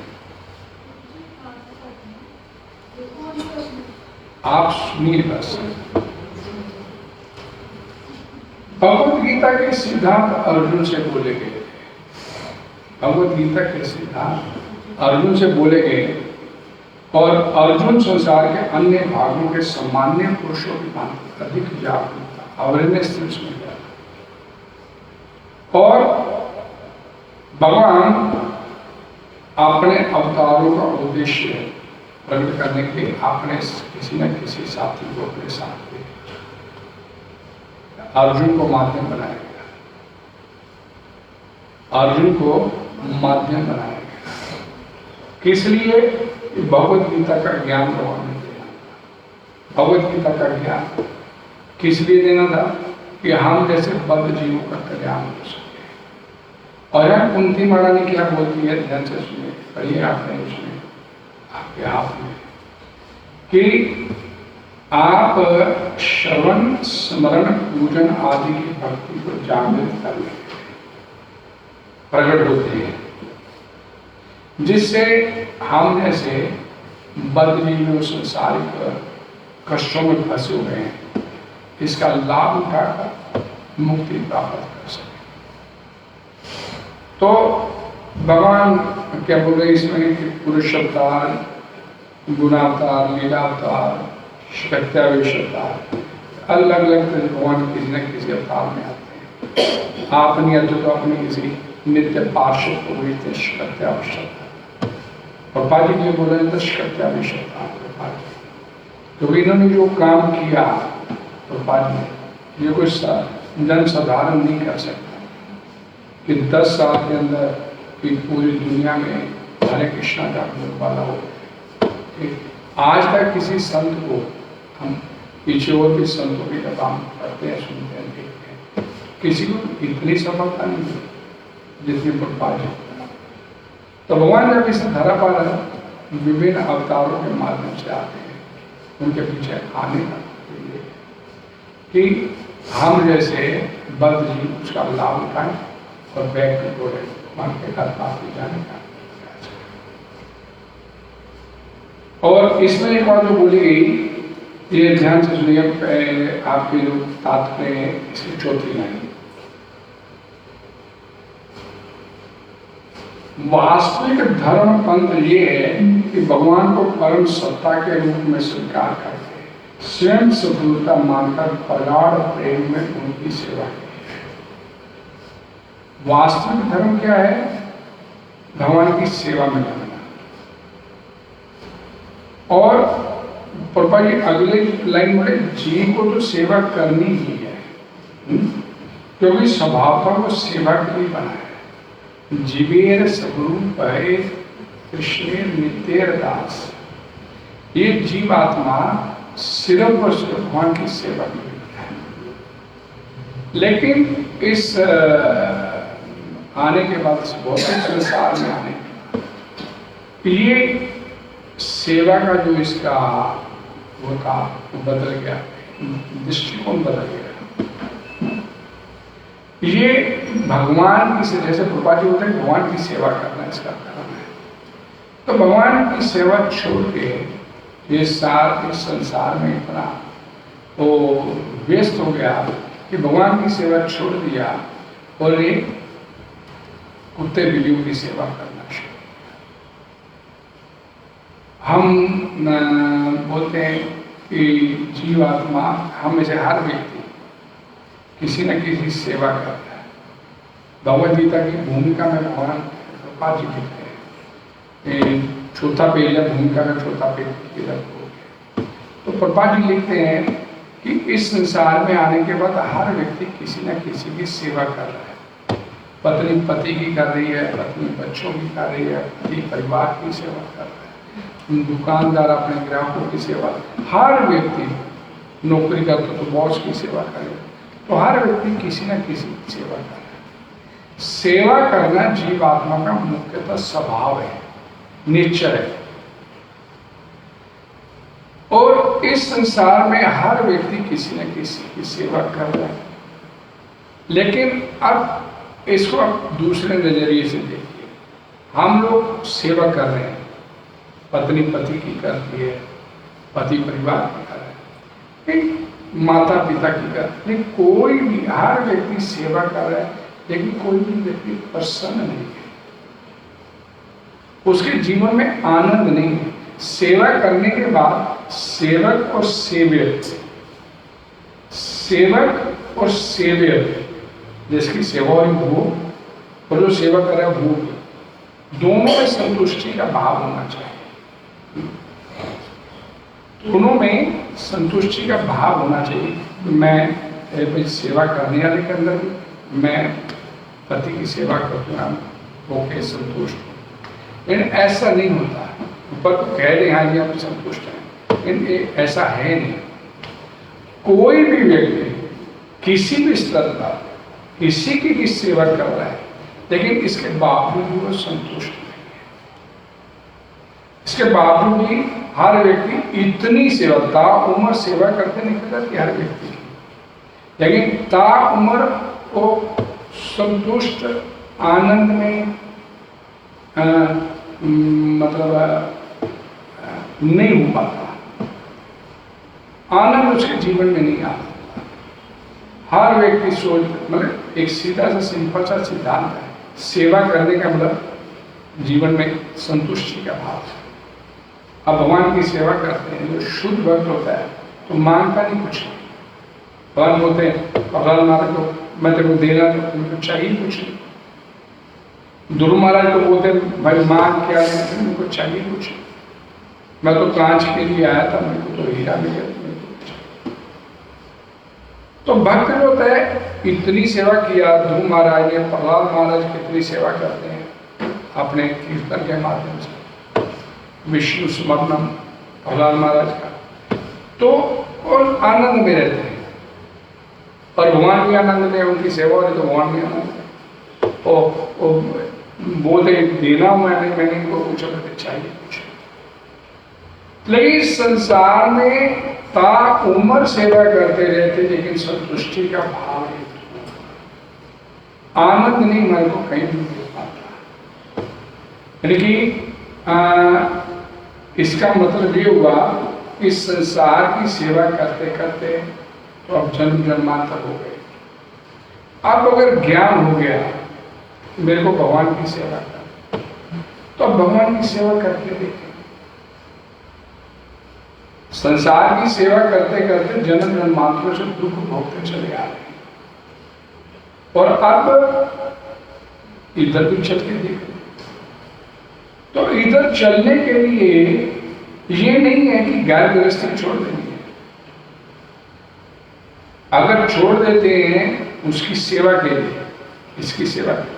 Speaker 1: आप सुनिए बस। भगवत गीता के सिद्धांत अर्जुन से बोले गए थे। भगवत गीता के सिद्धांत अर्जुन से बोले गए और अर्जुन संसार के अन्य भागों के सामान्य पुरुषों की भांति अधिक जागरूकता अवेयरनेस में गया और भगवान अपने अवतारों का उद्देश्य प्रकट करने के लिए अपने किसी न किसी साथी को अपने साथ ले अर्जुन को माध्यम बनाया गया। अर्जुन को माध्यम बनाया गया किस लिए? भगवत गीता का ज्ञान भगवान ने देना था। भगवत गीता का ज्ञान किस लिए देना था? कि हम जैसे बद्ध जीवों का कल्याण हो सके। और यहाँ कुंती महारानी क्या बोलती है, ध्यान से सुनिए, पढ़िए आपने उसमें आपके हाथ में कि आप श्रवण स्मरण पूजन आदि की भक्ति को जागृत करने प्रकट होते हैं, जिससे हम जैसे बद्ध संसारिक कष्टों में फंसे हुए हैं इसका लाभ उठाकर मुक्ति प्राप्त कर सके। तो भगवान क्या बोल रहे इसमें कि पुरुष अवतार, गुणावतार, लीलावतार, शक्त्यावेश अवतार, अलग अलग भगवान किसी न किसी अवतार में आते हैं। आप नहीं आते तो अपने किसी नित्य पार्षद को भेजते शक्त्यावेश अवतार। और पाजी जी बोले तो शक्त्यावेश अवतार, क्योंकि इन्होंने जो काम किया तो पाजी ये कोई जन साधारण नहीं कर सकता कि 10 साल के अंदर कि पूरी दुनिया में हरे कृष्णा जागरूक वाला हो। आज तक किसी संत को हम पीछे और भी संतों के काम करते हैं, सुनते हैं, देखते हैं, किसी को इतनी सफलता नहीं मिली जितनी प्रभाव है। तो भगवान जब इस धरा पर विभिन्न अवतारों के माध्यम से आते हैं, उनके पीछे आने का कि हम जैसे बद्ध जीव उसका लाभ उठाएं और बैक टू भगवान के घर पास जाने का। और इसमें एक बात जो बोली गई, ये ध्यान से सुनिए, आपके जो तात्पर्य इसकी चौथी लाइन, वास्तविक धर्म पंथ ये है कि भगवान को परम सत्ता के रूप में स्वीकार करके स्वयं सफलता मानकर प्रगाढ़ प्रेम में उनकी सेवा की। वास्तविक धर्म क्या है? भगवान की सेवा में लगना। और प्रभा जी अगले लाइन में जीव को तो सेवा करनी ही है, क्योंकि स्वभावतः वो सेवा के लिए बना है। जीवेर स्वरूप है कृष्ण नित्यर दास। ये जीवात्मा सिर्फ और सिर्फ भगवान की सेवा के लिए बना है। लेकिन इस आने के बाद भौतिक संसार में आने के बाद ये सेवा का जो इसका वो था वो बदल गया, दृष्टिकोण बदल गया। ये भगवान की, जैसे प्रभुपाद जी होते हैं भगवान की सेवा करना इसका धर्म है, तो भगवान की सेवा छोड़ के ये सारे संसार में इतना वो व्यस्त हो गया कि भगवान की सेवा छोड़ दिया और ये कुत्ते बिल्लियों की सेवा करना शुरू। हम बोलते हैं कि जीवात्मा, हम में से हर व्यक्ति किसी न किसी सेवा करता है। भगवद गीता की भूमिका में भगवान पाठ लिखते हैं, चौथा पेज है, भूमिका का चौथा पेज की तरफ हो गया। तो प्रभुपाद जी लिखते हैं कि इस संसार में आने के बाद हर व्यक्ति किसी न किसी की सेवा कर रहा है। पत्नी पति की कर रही है, पत्नी बच्चों की कर रही है, पति परिवार की सेवा कर रहा है, दुकानदार अपने ग्राहकों की सेवा, हर व्यक्ति नौकरी करता तो बॉस की सेवा करे, तो हर व्यक्ति किसी न किसी की सेवा कर रहा है। सेवा करना जीवात्मा का मुख्यतः स्वभाव है, नेचर है। और इस संसार में हर व्यक्ति किसी न किसी की सेवा कर रहा है। लेकिन अब इसको आप दूसरे नजरिए से देखिए। हम लोग सेवा कर रहे हैं, पत्नी पति की करती है, पति परिवार की कर रहा है, माता पिता की कर, लेकिन कोई भी, हर व्यक्ति सेवा कर रहा है, लेकिन कोई भी व्यक्ति प्रसन्न नहीं है, उसके जीवन में आनंद नहीं है। सेवा करने के बाद सेवक और सेव्य, सेवक और सेव्य, जिसकी सेवा और भोग, और जो सेवा कर रहा है भोग, दोनों में संतुष्टि का भाव होना चाहिए। दोनों में संतुष्टि का भाव होना चाहिए। मैं सेवा करने वाले के अंदर भी, मैं पति की सेवा करते हुए होके संतुष्ट हूँ, लेकिन ऐसा नहीं होता। ऊपर तो कह रहे हैं जी हम संतुष्ट हैं, लेकिन ऐसा है नहीं। कोई भी व्यक्ति किसी भी स्तर पर किसी की भी सेवा कर रहा है, लेकिन इसके बावजूद भी वो संतुष्ट नहीं है। इसके बावजूद भी हर व्यक्ति इतनी सेवा, ताउम्र सेवा करते निकल जाती है हर व्यक्ति की, लेकिन ताउम्र वो संतुष्ट आनंद में मतलब नहीं हो पाता, आनंद उसके जीवन में नहीं आता। हर व्यक्ति सोच, मतलब एक सीधा सा सिंपल सा सिद्धांत है, सेवा करने का मतलब जीवन में संतुष्टि का भाव है। अब भगवान की सेवा करते हैं, जो शुद्ध भक्त होता है तो मांगता नहीं कुछ नहीं। भगवान बोलते हैं प्रहलाद महाराज को, मैं तेरे को देना तो तुमको चाहिए कुछ नहीं। ध्रुव महाराज को बोलते हैं भाई मांग क्या है, तुमको चाहिए कुछ नहीं। मैं तो कांच के लिए आया था, मेरे को तो हीरा मिल गया। तो भक्त जो होता है इतनी सेवा किया, ध्रुव महाराज ने, प्रहलाद महाराज कितनी सेवा करते हैं अपने कीर्तन के माध्यम से, विष्णु स्मरणम प्रहलाद महाराज का, तो और आनंद में रहते हैं। और भगवान भी आनंद में, उनकी सेवा हो रही तो भगवान भी आनंद में। और बोलते देना मैंने इनको पूछा करते चाहिए कुछ, लेकिन संसार में ताउम्र सेवा करते रहते, लेकिन संतुष्टि का भाव नहीं, आनंद नहीं मन को कहीं भी मिल पाता। यानी इसका मतलब ये हुआ कि संसार की सेवा करते करते तो अब जन्म जन्मांतर हो गए। अब अगर ज्ञान हो गया मेरे को भगवान की सेवा कर, तो अब भगवान की सेवा करके देखें। संसार की सेवा करते करते जन्म जन्मांतरों से दुख भोगते चले आ रहे हैं, और अब इधर भी चल के देखें। तो इधर चलने के लिए ये नहीं है कि घर गृहस्थी छोड़ देनी है। अगर छोड़ देते हैं उसकी सेवा के लिए, इसकी सेवा के लिए,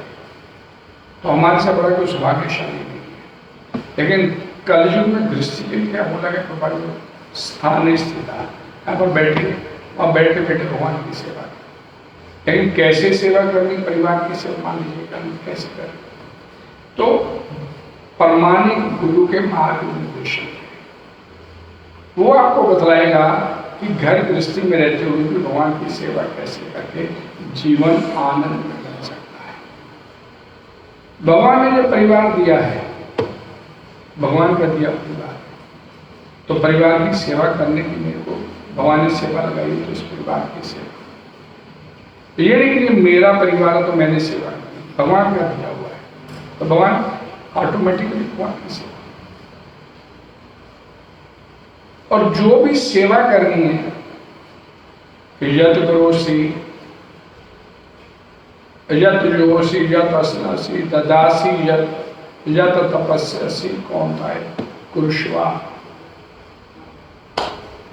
Speaker 1: तो हमारे से बड़ा कोई सौभाग्यशाली नहीं है। लेकिन कलयुग में गृहस्थी के लिए क्या बोला गया, प्रभु स्थान स्थित है, यहाँ पर बैठे और बैठे बैठे भगवान की सेवा। लेकिन कैसे सेवा करनी, परिवार की सेवा मान लीजिए करनी, कैसे करें, तो परमाणिक गुरु के मार्गदर्शन वो आपको बतलाएगा कि घर गृहस्थी में रहते हुए भी भगवान की सेवा कैसे करके जीवन आनंद में बन सकता है। भगवान ने जो परिवार दिया है, भगवान का दिया परिवार, तो परिवार की सेवा करने की मेरे को भगवान ने सेवा लगाई, तो इस परिवार की सेवा। ये नहीं कि मेरा परिवार है तो मैंने सेवा की, भगवान का दिया हुआ है, तो भगवान ऑटोमेटिकली भगवान की सेवा। और जो भी सेवा करनी है, यत करोसि, यत जोषि, यत अस्नासि, ददासि यत, यत तपस्यसि कौन्तेय कुरुष्वा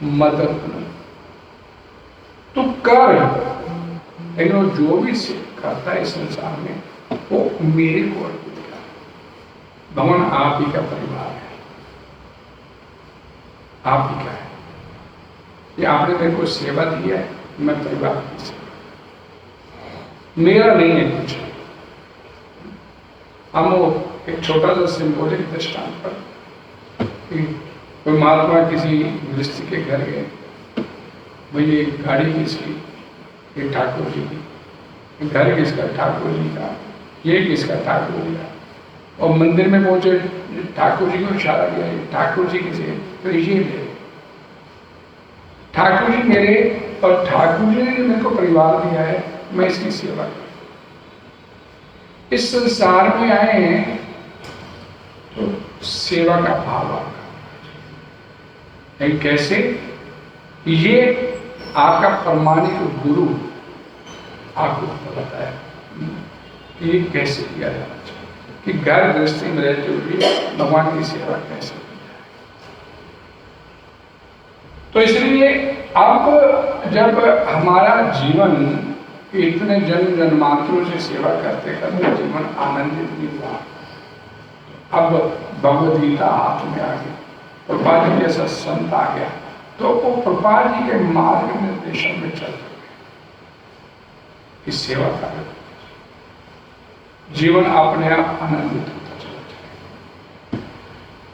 Speaker 1: मदर्पणम्। तू कर, लेकिन जो भी करता है संसार में वो मेरे को अर्पित कर। भगवान आप ही का परिवार है, आप ही का है। ये आपने मेरे को सेवा दी है, मैं परिवार की सेवा, मेरा नहीं है कुछ। हम वो एक छोटा सा सिंबॉलिक दृष्टांत पर, कोई महात्मा किसी गृहस्थी के घर गए, भाई ये गाड़ी किसकी, ये ठाकुर जी की, घर किसका, ठाकुर जी का, ये किसका, ठाकुर जी का। और मंदिर में पहुंचे, ठाकुर जी को इशारा किया, ठाकुर जी किसे, तो ये मेरे, ठाकुर जी मेरे, और ठाकुर जी ने मेरे को परिवार दिया है, मैं इसकी सेवा करूं। इस संसार में आए हैं तो सेवा का भाव आपका, कैसे, ये आपका प्रमाणिक गुरु आपको बताया ये कैसे किया जाना चाहिए, कि घर गृहस्थी में रहते हुए भगवान की सेवा कैसे की जाए। तो इसलिए अब जब हमारा जीवन इतने जन्म जन्मांतरों से सेवा करते करते जीवन आनंदित नहीं हुआ, अब भगवद गीता हाथ में आ गई, प्रभुपाद जी जैसा संत आ गया, तो वो प्रभुपाद जी के मार्ग निर्देशन में चल रहे इस सेवा कार्य, जीवन अपने आप आनंदित होता चला जाए।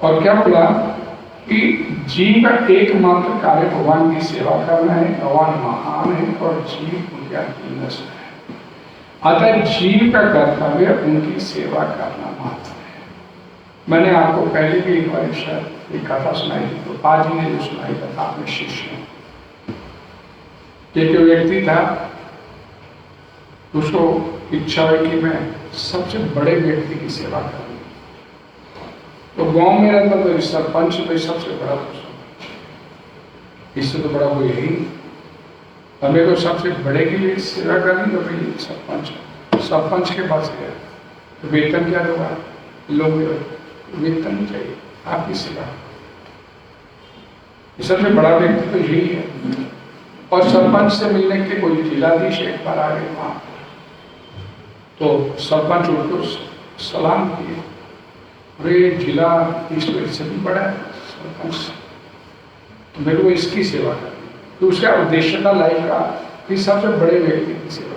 Speaker 1: और क्या बोला कि जीव का एकमात्र कार्य भगवान की सेवा करना है, भगवान महान है और जीव उनके अधीनस्थ है, अतः जीव का कर्तव्य उनकी सेवा करना मात्र है। मैंने आपको पहले भी एक बार शायद एक कथा सुनाई थी, तो आज ही ने जो सुनाई कथा अपने शिष्य, एक व्यक्ति था, उसको इच्छा हुई कि मैं सबसे बड़े व्यक्ति की सेवा करूं। तो गांव में रहता तो सरपंच में सबसे बड़ा सरपंच, इससे तो बड़ा कोई है ही। और मेरे को सबसे बड़े की लिए सेवा करनी, तो भाई सरपंच, सरपंच के पास गया तो वेतन क्या होगा, लोग वेतन नहीं चाहिए, आपकी सेवा। सबसे बड़ा व्यक्ति तो यही है। और सरपंच से मिलने के कोई जिलाधीश एक बार आ गए वहां, तो सरपंच उनको सलाम किए, अरे जिला ईश्वर से भी बड़ा है सरपंच, तो मेरे को इसकी सेवा करनी। तो उसका उद्देश्य था लाइफ का कि सबसे बड़े व्यक्ति की सेवा।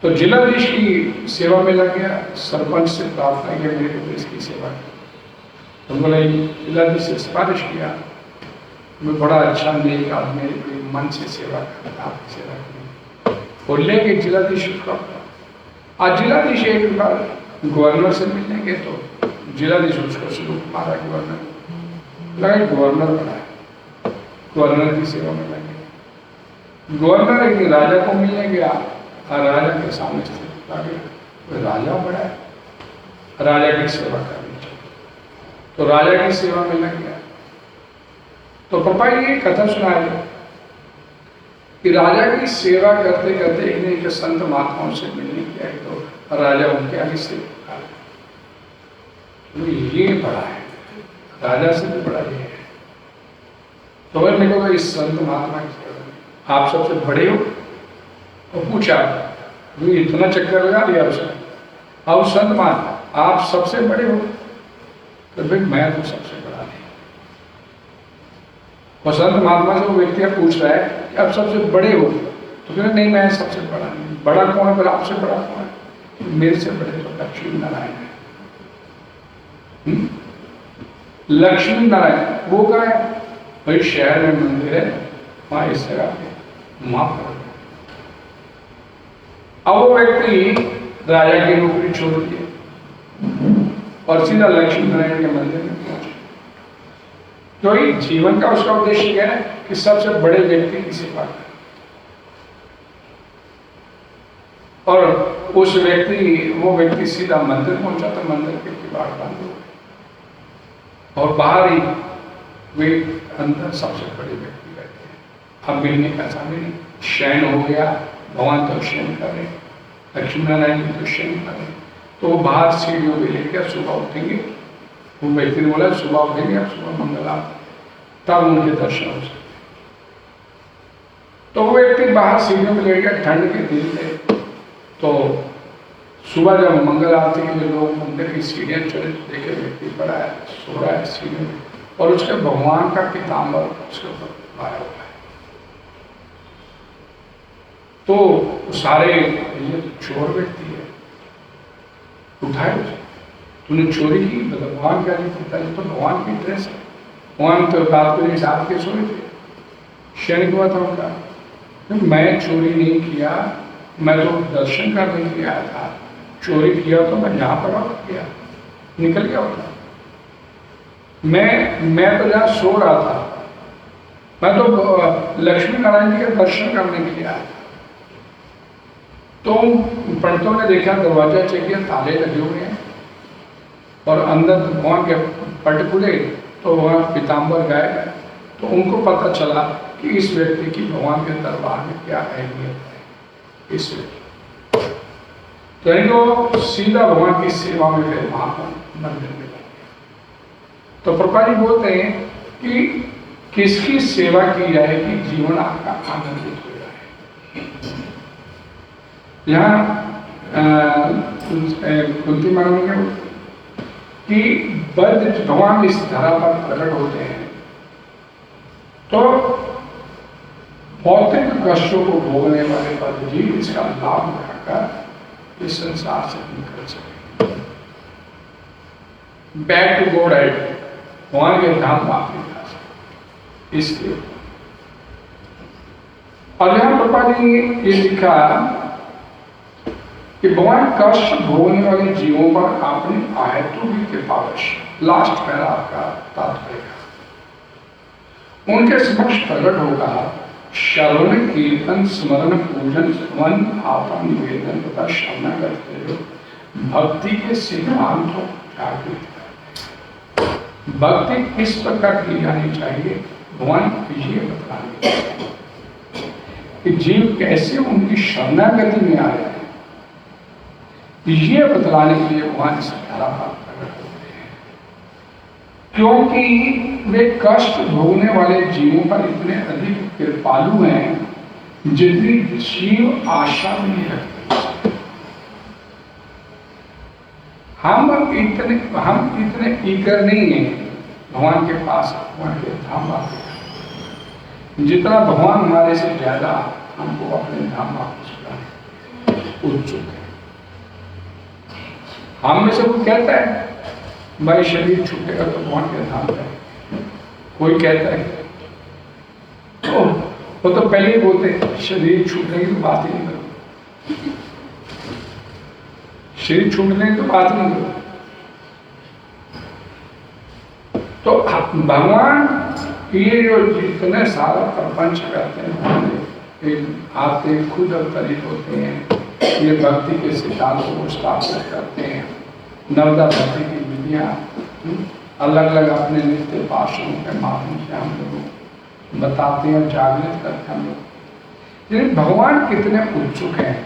Speaker 1: तो जिलाधीश की सेवा में लग गया, सरपंच से प्रार्थना किया मेरे को इसकी सेवा की। तो बोला जिलाधीश से सिफारिश किया, मैं बड़ा अच्छा नेक आदमी, मन से सेवा करता, आपकी सेवा की। और लेके जिलाधीश उसका, आज जिलाधीश एक बार गवर्नर से मिलने गए, तो जिलाधीश उसको शुरू मारा, गवर्नर लगा, गवर्नर बना है, गवर्नर की सेवा में लगे। गवर्नर एक राजा को मिलने गया, और राजा के सामने स्थित आ गया, राजा बड़ा है, राजा की सेवा करनी चाहिए, तो राजा की सेवा में लग गया। तो पापा ये कथा सुनाया कि राजा की सेवा करते करते एक ने संत महात्माओं से मिलने किया, तो राजा उनके आगे से तो ये बड़ा है, राजा से भी बड़ा ये है। तो मेरे को इस संत महात्मा की सेवा, आप सबसे बड़े हो, तो पूछा, इतना चक्कर लगा दिया उसने। अब संत महात्मा आप सबसे बड़े हो, तो भाई मैं तो सबसे बड़ा नहीं। और संत महात्मा से वो व्यक्ति पूछ रहा है कि आप सबसे बड़े हो, तो फिर नहीं मैं सबसे बड़ा नहीं। बड़ा कौन है, फिर आपसे बड़ा कौन है? मेरे से बड़े तो लक्ष्मी नारायण है। लक्ष्मी नारायण वो कहाँ है? भाई शहर में मंदिर है, वहां इस जगह पे वहां पर। अब वो व्यक्ति राजा की नौकरी छोड़ दिए और सीधा लक्ष्मी नारायण के मंदिर में पहुंचे। क्योंकि जीवन का उसका उद्देश्य क्या है कि सबसे बड़े व्यक्ति की सेवा करें। और उस वो व्यक्ति सीधा मंदिर पहुंचा, तो मंदिर के किवाड़ बंद हो गए और बाहर ही वे अंदर सबसे बड़े व्यक्ति बैठे हैं। अब मिलने का समय नहीं, शयन हो गया, भगवान तो शयन कर रहे, लक्ष्मी नारायण जी तो शयन कर रहे। तो वो बाहर सीढ़ियों पे लेट गया, सुबह उठेंगे, वो व्यक्ति ने बोला सुबह उठेंगे, अब सुबह मंगल आरती, तब उनके दर्शन हो सकते। तो वो व्यक्ति बाहर सीढ़ियों पे लेट गया, ठंड के दिन थे, तो सुबह जब मंगल आरती के लिए लोग मंदिर की सीढ़ियाँ चढ़े, देखे व्यक्ति पड़ा है, सो रहा है सीढ़ियों में, और उसके भगवान का पीताम्बर उसके ऊपर आया हुआ है। तो सारे ये चोर व्यक्ति है, उठाए उसे, तूने चोरी की, भगवान का नहीं पता, तो भगवान की ड्रेस है, भगवान तो रात को हिसाब के सोए थे, क्षण हुआ था उनका, मैं चोरी नहीं किया, मैं तो दर्शन करने के लिए आया था, चोरी किया तो मैं यहाँ पर वापस गया, निकल गया होता, मैं तो जहाँ सो रहा था, मैं तो लक्ष्मी नारायण जी के दर्शन करने के लिए आया था। तो पंडितों ने देखा, दरवाजा चेक किया, ताले लगे हुए हैं और अंदर भगवान के पट खुले, तो वहाँ पीताम्बर गायब है। तो उनको पता चला कि इस व्यक्ति की भगवान के दरबार में क्या अहमियत है। इस व्यक्ति तो इनको सीधा भगवान की सेवा में गए, वहां पर मंदिर में गए। तो प्रभुपाद जी बोलते हैं कि किसकी सेवा की जाए कि जीवन आपका आनंदित हो जाए। यहाँ कुंती मांगेंगे कि बद्ध भगवान इस धरा पर प्रकट होते हैं तो भौतिक कष्टों को भोगने वाले बद्ध जी इसका लाभ उठाकर इस संसार से निकल सके, बैक टू गॉड एड, भगवान के धाम वापस जा सके। इसलिए और यहाँ प्रभुपाद जी ने ये लिखा कि भगवान कष्ट भोगने वाले जीवों पर आपने आयतों की कृपावश, लास्ट पैरा का तात्पर्य, उनके समक्ष प्रकट होगा श्रवण कीर्तन स्मरण पूजन वन आपा निवेदन तथा श्रवण करते हो भक्ति के सिद्धांतों जागृत करते। भक्ति किस प्रकार की जानी चाहिए, भगवान ये बताएंगे कि जीव कैसे उनकी शरणागति में आ जाए, ये बतलाने के लिए भगवान इस धारा पर प्रकट होते हैं, क्योंकि वे कष्ट भोगने वाले जीवों पर इतने अधिक कृपालु हैं जितनी जीव आशा भी नहीं रखते। हम इतने ईगर नहीं हैं भगवान के पास, भगवान के धाम वापस, जितना भगवान हमारे से ज्यादा हमको अपने धाम वापस बुलाने उत्सुक है। हम में से कोई कहता है भाई शरीर छूटेगा तो भगवान के धाम जाए, कोई कहता है तो वो तो पहले ही बोलते शरीर छूटने की तो बात ही नहीं करो, शरीर छूटने की तो बात नहीं करो। तो भगवान ये जो जितने सारा प्रपंच करते हैं, आते खुद अवतरित होते हैं, ये भक्ति के सिद्धांतों को स्थापित करते हैं, नवदा भक्ति की विधियाँ अलग अलग अपने नित्य पाशों के माध्यम से हम लोग बताते हैं, जागृत करते हैं हम लोग। लेकिन भगवान कितने उत्सुक हैं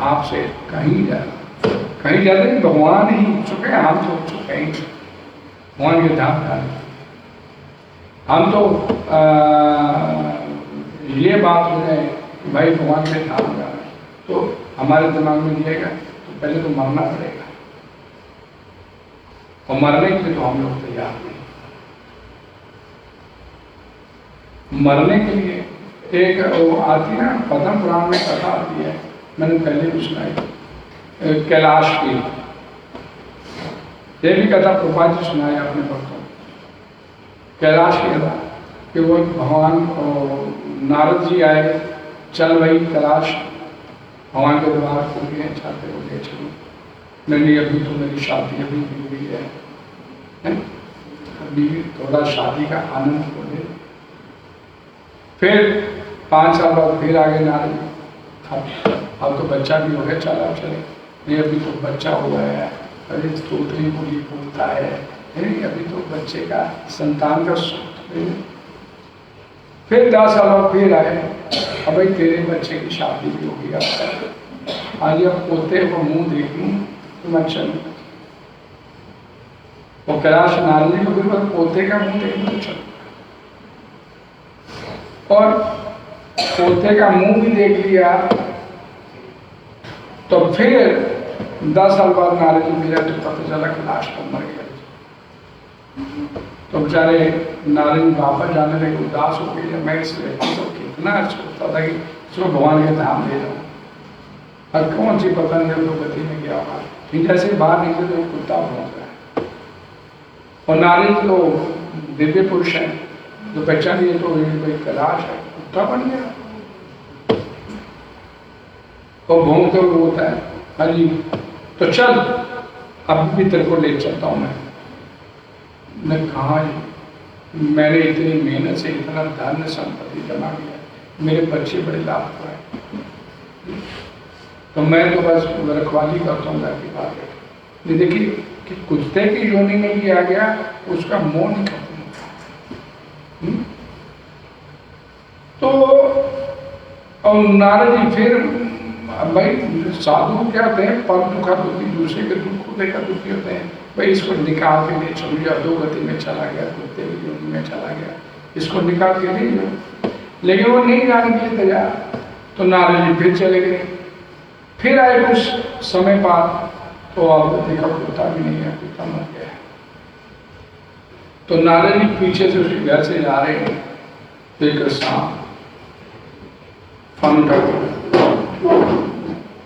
Speaker 1: आपसे कहीं ज़्यादा नहीं, भगवान ही उत्सुक है, हम तो उत्सुक हैं भगवान के धाम जाने। हम तो ये बात हो जाए कि भाई भगवान के धाम जाना तो हमारे दिमाग में लिएगा तो पहले तो मरना पड़ेगा, और मरने के लिए तो हम लोग तैयार नहीं। मरने के लिए एक वो आती है ना, पद्म पुराण में कथा आती है, मैंने पहले भी सुनाई, कैलाश की, ये भी कथा प्रभुपाद जी सुनाए अपने भक्तों। कैलाश की कथा कि वो भगवान नारद जी आए, चल भाई कैलाश, भगवान के द्वार खुल गए, चाहते हो ले चलो, नहीं अभी तो मेरी शादी अभी भी हुई है, अभी थोड़ा शादी का आनंद हो ले। फिर 5 साल बाद फिर आगे नारद, अब तो बच्चा भी हो गया, चला चले, नहीं अभी तो बच्चा हुआ है, अरे तोतली बोली बोलता है, नहीं अभी तो बच्चे का संतान का सुख। फिर 10 साल बाद फिर आए, अब भाई तेरे बच्चे की शादी भी हो गई, आज अब पोते को मुंह देखूं तुम अच्छा नहीं। वो कैलाश नारद जी को बिल्कुल पोते का मुंह देखना अच्छा, और पोते का मुंह भी देख लिया तो फिर 10 साल बाद नारद जी मिला तो पता चला कि लाश तो मर गया। तो बेचारे नारद जी वापस जाने लगे, उदास हो गए। मैं इस व्यक्ति को कितना सोचता था कि इसको भगवान के धाम ले जाऊं, और कौन सी पता नहीं तो गति में गया होगा। जैसे बाहर निकले तो कुत्ता भौंक रहा है, और नारद जी तो दिव्य पुरुष है, तो पहचान लिए तो कैलाश है, कुत्ता बन गया और भौंकते हुए होता है, हाँ जी तो चल अब भी तेरे को ले चलता हूं मैं कहा मैंने इतनी मेहनत से इतना धन संपत्ति जमा किया, मेरे बच्चे बड़े लाभ हुए, तो मैं तो बस रखवाली करता हूँ घर की बात है। देखिए कि कुत्ते की योनि में भी आ गया, उसका मोह नहीं खत्म होता। तो और नारद जी फिर भाई साधु क्या होते हैं, पर दुखा दुखी, दूसरे के दुख को लेकर दुखी होते हैं। भाई इसको निकाल के ले चलो, या दो गति में चला गया, कुत्ते की योनि में चला गया, इसको निकाल के ले लो। लेकिन वो नहीं जाने के लिए तैयार, तो नारद जी फिर चले गए। फिर आए कुछ समय बाद तो अब देखा कुत्ता भी नहीं है, कुत्ता मर गया है। तो नारद जी पीछे से उसके घर से जा रहे हैं, तो एक सांप फन उठा,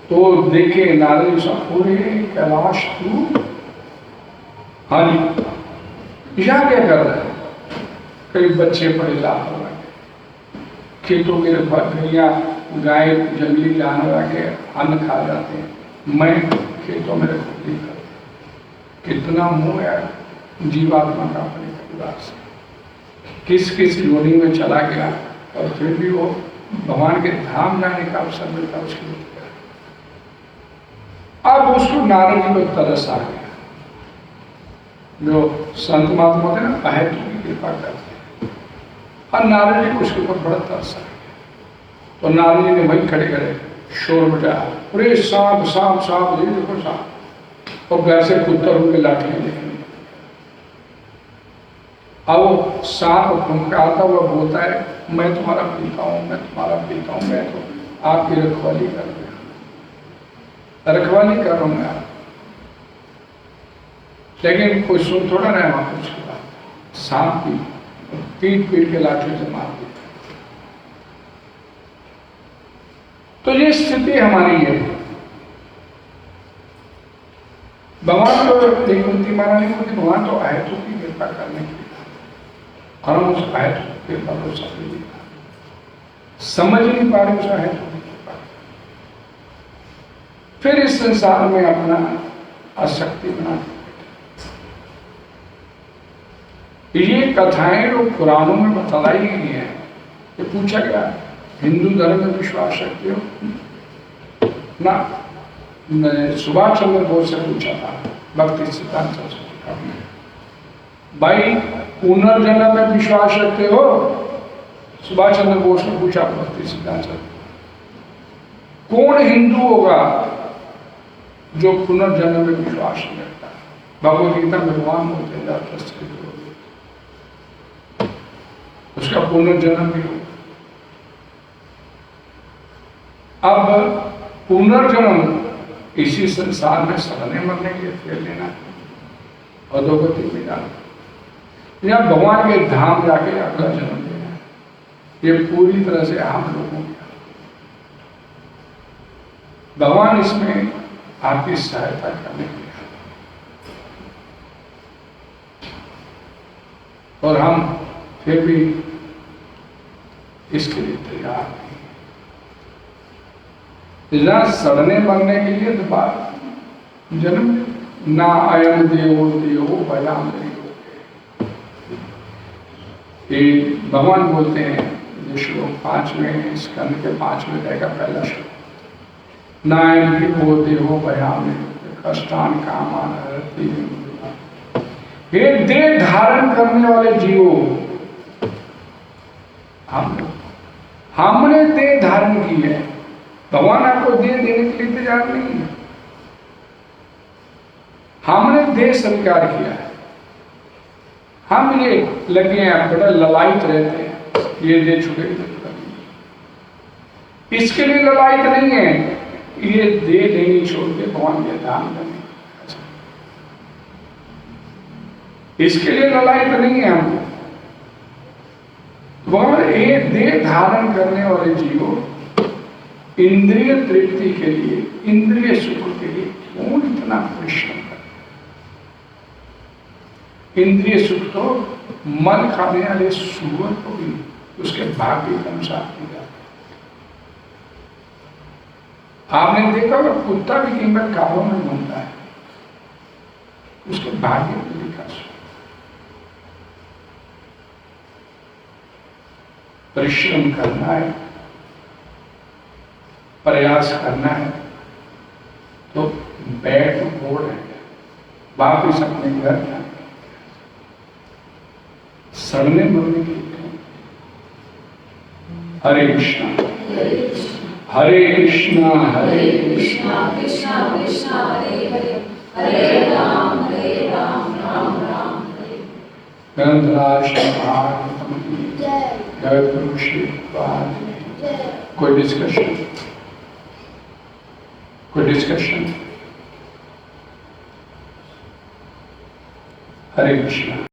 Speaker 1: तो देखे नारद जी सब पूरे कैलाश तू, हाँ जी यहाँ क्या कर रहे हैं? कई बच्चे बड़े लाभ हो गए, खेतों के बकरियां गाय जंगली जानवर आके अन्न खा जाते हैं, मैं खेतों में रखवाली कर, कितना मोह है जीवात्मा का अपने परिवार से, किस किस योनि में चला गया, और फिर भी वो भगवान के धाम जाने का अवसर मिलता उसके लिए। अब उसको नारद जी को तरस आ गया, जो संत महात्मा होते हैं ना, अहेतु की कृपा करते हैं, और नारद जी को उसके ऊपर बड़ा तरस आ गया। तो नारद जी ने वहीं खड़े खड़े शोर मचाया, अरे सांप सांप सांप, ये देखो सांप, और घर से कुत्ता उनके लाठियां देखने। अब वो सांप फुंकारता हुआ बोलता है, मैं तुम्हारा पीता हूँ, मैं तुम्हारा पीता हूँ, मैं तो आपकी रखवाली कर रहा हूँ, रखवाली कर रहा हूँ मैं आप, लेकिन कोई सुन थोड़ा रहा वहां कुछ के बाद सांप की पीट पीट के लाठियों से मार दी। तो ये स्थिति हमारी है। भगवान तो एक कुंती मारा नहीं होती, भगवान तो अहेतु की कृपा करने के लिए, और हम उस अहेतु की कृपा को समझ नहीं पा रहे उस अहेतु की कृपा। फिर इस संसार में अपना आसक्ति बना, ये कथाएं जो पुराणों में बतलाई गई हैं, ये पूछा गया हिंदू धर्म में विश्वास रखते हो ना? सुभाष चंद्र बोस से पूछा था, भक्ति सिद्धांत सरस्वती, भाई पुनर्जन्म में विश्वास रखते हो? सुभाष चंद्र बोस ने पूछा भक्ति सिद्धांत सरस्वती। कौन हिंदू होगा जो पुनर्जन्म में विश्वास नहीं रखता? भगवद गीता में भगवान बोलते हैं उसका पुनर्जन्म भी हो। अब पुनर्जन्म इसी संसार में सड़ने मरने के लिए फेर लेना, अधोगति में जाना, या भगवान के धाम जाके अगला जन्म लेना, ये पूरी तरह से हम लोगों का। भगवान इसमें आपकी सहायता करने के लिए, और हम फिर भी इसके लिए तैयार नहीं। सड़ने मरने के लिए तो बात जन्म ना अयम देवो देवो भयाम देवो, ये भगवान बोलते हैं जो श्लोक 5वें स्कंद के 5वें अध्याय का पहला श्लोक, ना अयम देवो देवो भयाम कष्टान कामान हरति। हे देह धारण करने वाले जीवो, हमने देह धारण की है, भगवान आपको देह देने के लिए तैयार नहीं है। हमने देह स्वीकार किया है, हम ये लगे हैं बड़ा ललायत रहते हैं, ये देह छुटेगी तो इसके लिए ललायत नहीं है, ये देह नहीं छोड़ के भगवान के दान करने, इसके लिए ललायत नहीं है हमको। भगवान ये देह धारण करने वाले जीवों इंद्रिय तृप्ति के लिए, इंद्रिय सुख के लिए क्यों इतना परिश्रम कर? इंद्रिय सुख तो मल खाने वाले सुअर को भी उसके भाग्य के अनुसार मिल जाता है। आपने देखा होगा कुत्ता भी कई बार कारों में घूमता है, उसके भाग्य को लिखा। परिश्रम करना है, प्रयास करना है, तो बैठ बोल है वापिस अपने घर जाए, सड़ने मरने की। हरे कृष्णा हरे कृष्णा हरे
Speaker 2: कृष्णा कृष्णा कृष्णा हरे हरे, हरे राम राम राम हरे।
Speaker 1: गंधराज भागवतम की
Speaker 2: जय।
Speaker 1: जय गुरु श्री पाद।
Speaker 2: जय।
Speaker 1: कोई डिस्कशन? कोई डिस्कशन? हरे कृष्णा।